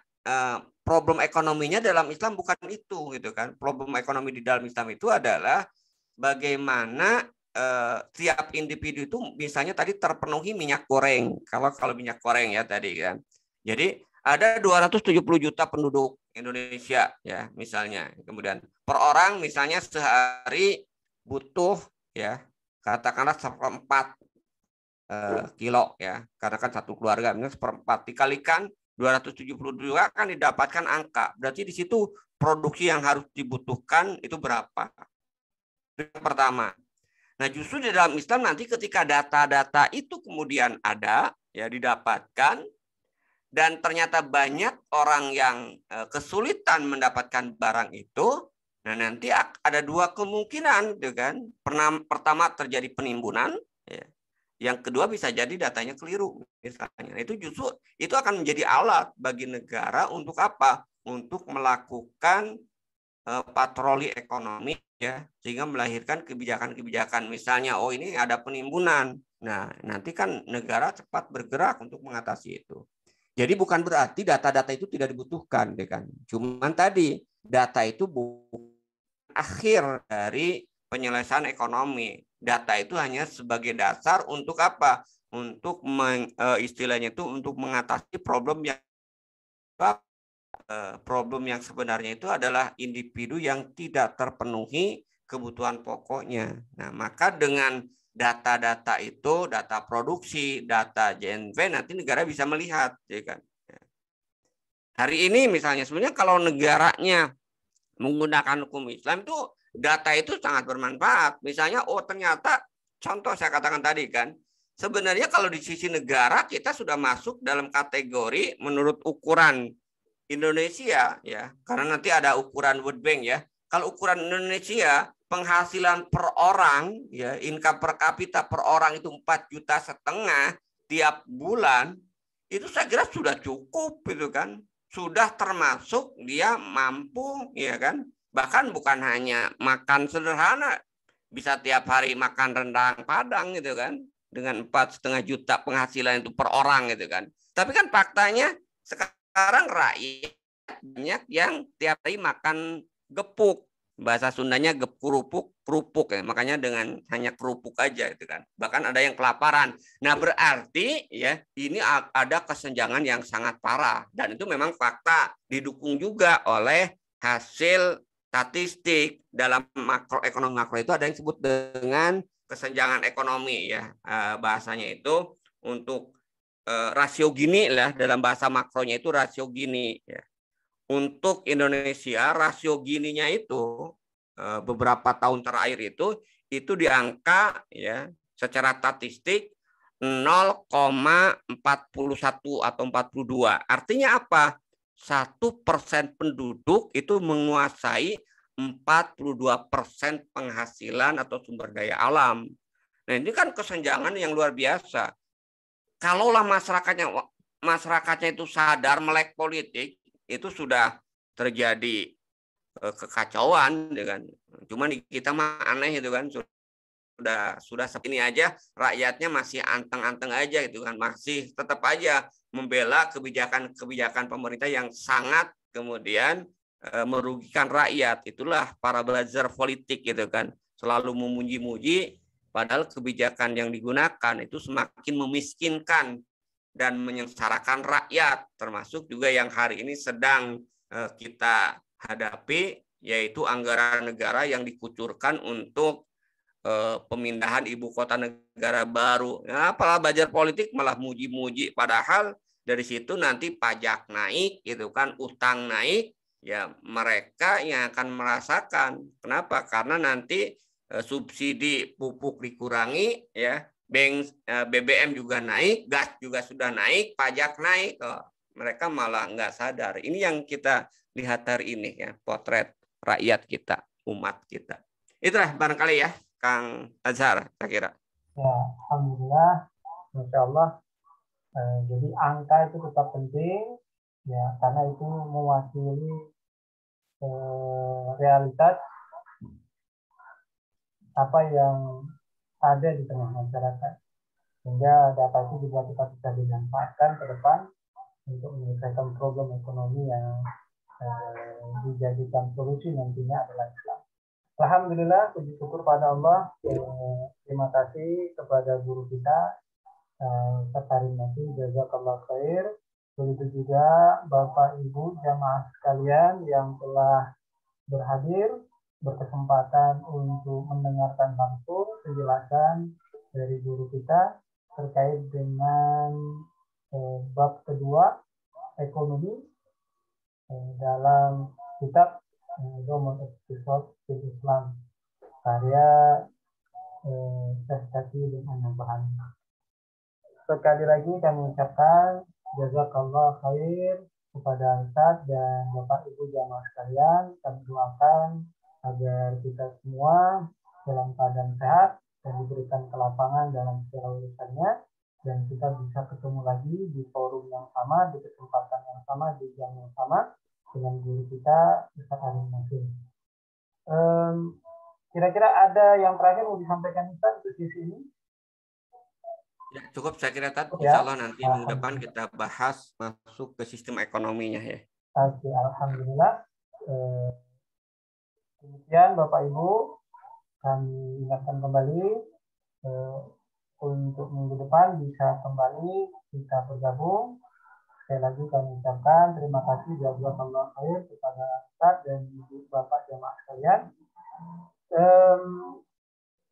A: problem ekonominya dalam Islam bukan itu gitu kan. Problem ekonomi di dalam Islam itu adalah bagaimana tiap individu itu misalnya tadi terpenuhi minyak goreng. Kalau minyak goreng ya tadi kan. Jadi ada 270 juta penduduk Indonesia ya misalnya. Kemudian per orang misalnya sehari butuh ya katakanlah 1/4 kilo ya. Karena kan satu keluarga misalnya 1/4 dikalikan 272 kan didapatkan angka. Berarti di situ produksi yang harus dibutuhkan itu berapa? Itu yang pertama. Nah, justru di dalam Islam nanti ketika data-data itu kemudian ada, ya didapatkan, dan ternyata banyak orang yang kesulitan mendapatkan barang itu, nah nanti ada dua kemungkinan, gitu kan? Pertama terjadi penimbunan, ya. Yang kedua bisa jadi datanya keliru, misalnya. Itu justru itu akan menjadi alat bagi negara untuk apa? Untuk melakukan patroli ekonomi, ya, sehingga melahirkan kebijakan-kebijakan, misalnya oh ini ada penimbunan, nah nanti kan negara cepat bergerak untuk mengatasi itu. Jadi bukan berarti data-data itu tidak dibutuhkan, ya kan? Cuman tadi data itu bukan akhir dari penyelesaian ekonomi. Data itu hanya sebagai dasar untuk apa? Untuk istilahnya itu untuk mengatasi problem yang sebenarnya itu adalah individu yang tidak terpenuhi kebutuhan pokoknya. Nah, maka dengan data-data itu, data produksi, data JNV, nanti negara bisa melihat, ya kan. Hari ini misalnya sebenarnya kalau negaranya menggunakan hukum Islam itu data itu sangat bermanfaat. Misalnya, oh ternyata contoh saya katakan tadi kan, sebenarnya kalau di sisi negara kita sudah masuk dalam kategori menurut ukuran Indonesia, ya, karena nanti ada ukuran World Bank, ya. Kalau ukuran Indonesia penghasilan per orang, ya, income per kapita per orang itu 4,5 juta tiap bulan, itu saya kira sudah cukup, gitu kan. Sudah termasuk dia mampu, ya kan. Bahkan bukan hanya makan sederhana, bisa tiap hari makan rendang Padang, gitu kan, dengan 4,5 juta penghasilan itu per orang, gitu kan. Tapi kan faktanya sekarang rakyat banyak yang tiap hari makan gepuk. Bahasa Sundanya kerupuk ya. Makanya dengan hanya kerupuk aja itu kan. Bahkan ada yang kelaparan. Nah, berarti ya ini ada kesenjangan yang sangat parah, dan itu memang fakta, didukung juga oleh hasil statistik. Dalam makro itu ada yang disebut dengan kesenjangan ekonomi, ya. Bahasanya itu untuk rasio Gini lah, dalam bahasa makronya itu rasio Gini, ya. Untuk Indonesia rasio Gininya itu beberapa tahun terakhir itu di angka, ya, secara statistik 0,41 atau 42. Artinya apa? 1% penduduk itu menguasai 42% penghasilan atau sumber daya alam. Nah, ini kan kesenjangan yang luar biasa. Kalaulah masyarakatnya itu sadar melek politik, itu sudah terjadi kekacauan, kan. Cuman kita mah aneh itu kan, sudah seperti ini aja rakyatnya masih anteng-anteng aja gitu kan, masih tetap aja membela kebijakan pemerintah yang sangat kemudian merugikan rakyat. Itulah para buzzer politik gitu kan, selalu memuji-muji padahal kebijakan yang digunakan itu semakin memiskinkan dan menyengsarakan rakyat, termasuk juga yang hari ini sedang kita hadapi, yaitu anggaran negara yang dikucurkan untuk pemindahan ibu kota negara baru. Nah, para belajar politik malah muji-muji, padahal dari situ nanti pajak naik, gitu kan, utang naik, ya mereka yang akan merasakan. Kenapa? Karena nanti subsidi pupuk dikurangi, ya. BBM juga naik, gas juga sudah naik, pajak naik. Mereka malah nggak sadar. Ini yang kita lihat hari ini, ya, potret rakyat kita, umat kita. Itulah barangkali, ya, Kang Azhar, saya kira.
B: Ya, alhamdulillah, masya Allah. Jadi angka itu tetap penting, ya, karena itu mewakili realitas apa yang ada di tengah masyarakat, sehingga data itu juga kita bisa dimanfaatkan ke depan untuk menyelesaikan problem ekonomi yang dijadikan solusi nantinya adalah Islam. Alhamdulillah, puji syukur pada Allah. Terima kasih kepada guru kita, Ustaz Karim Nasi, jazakallah khair. Begitu juga Bapak Ibu jamaah sekalian yang telah berhadir, berkesempatan untuk mendengarkan langsung penjelasan dari guru kita terkait dengan bab kedua, ekonomi dalam kitab Ulumul Iqtisad fil Islam karya Syekh Taqi bin An-Nabhani. Sekali lagi kami ucapkan jazakallah khair kepada Ustaz dan Bapak Ibu jamaah sekalian. Kami doakan agar kita semua dalam keadaan sehat dan diberikan kelapangan dalam segala urusannya, dan kita bisa ketemu lagi di forum yang sama, di kesempatan yang sama, di jam yang sama dengan guru kita Ustaz Arif Nasir. Kira-kira ada yang terakhir mau disampaikan Ustaz untuk sisi ini?
A: Ya, cukup saya kira tadi.
B: Ya.
A: Insya Allah nanti minggu depan kita bahas masuk ke sistem ekonominya ya.
B: Oke, alhamdulillah. Demikian Bapak Ibu, kami ingatkan kembali untuk minggu depan bisa kembali kita bergabung. Sekali lagi kami ucapkan terima kasih jazakallahu khair kepada Ustaz dan Ibu Bapak jamaah sekalian.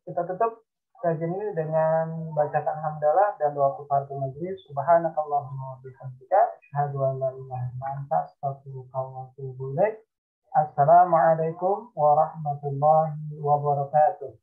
B: Kita tutup kajian ini dengan bacaan hamdalah dan doa kafaratul majelis. Subhanakallahumma wa bihamdika asyhadu an la ilaha illa anta astaghfiruka wa atubu ilaik. Assalamualaikum warahmatullahi wabarakatuh.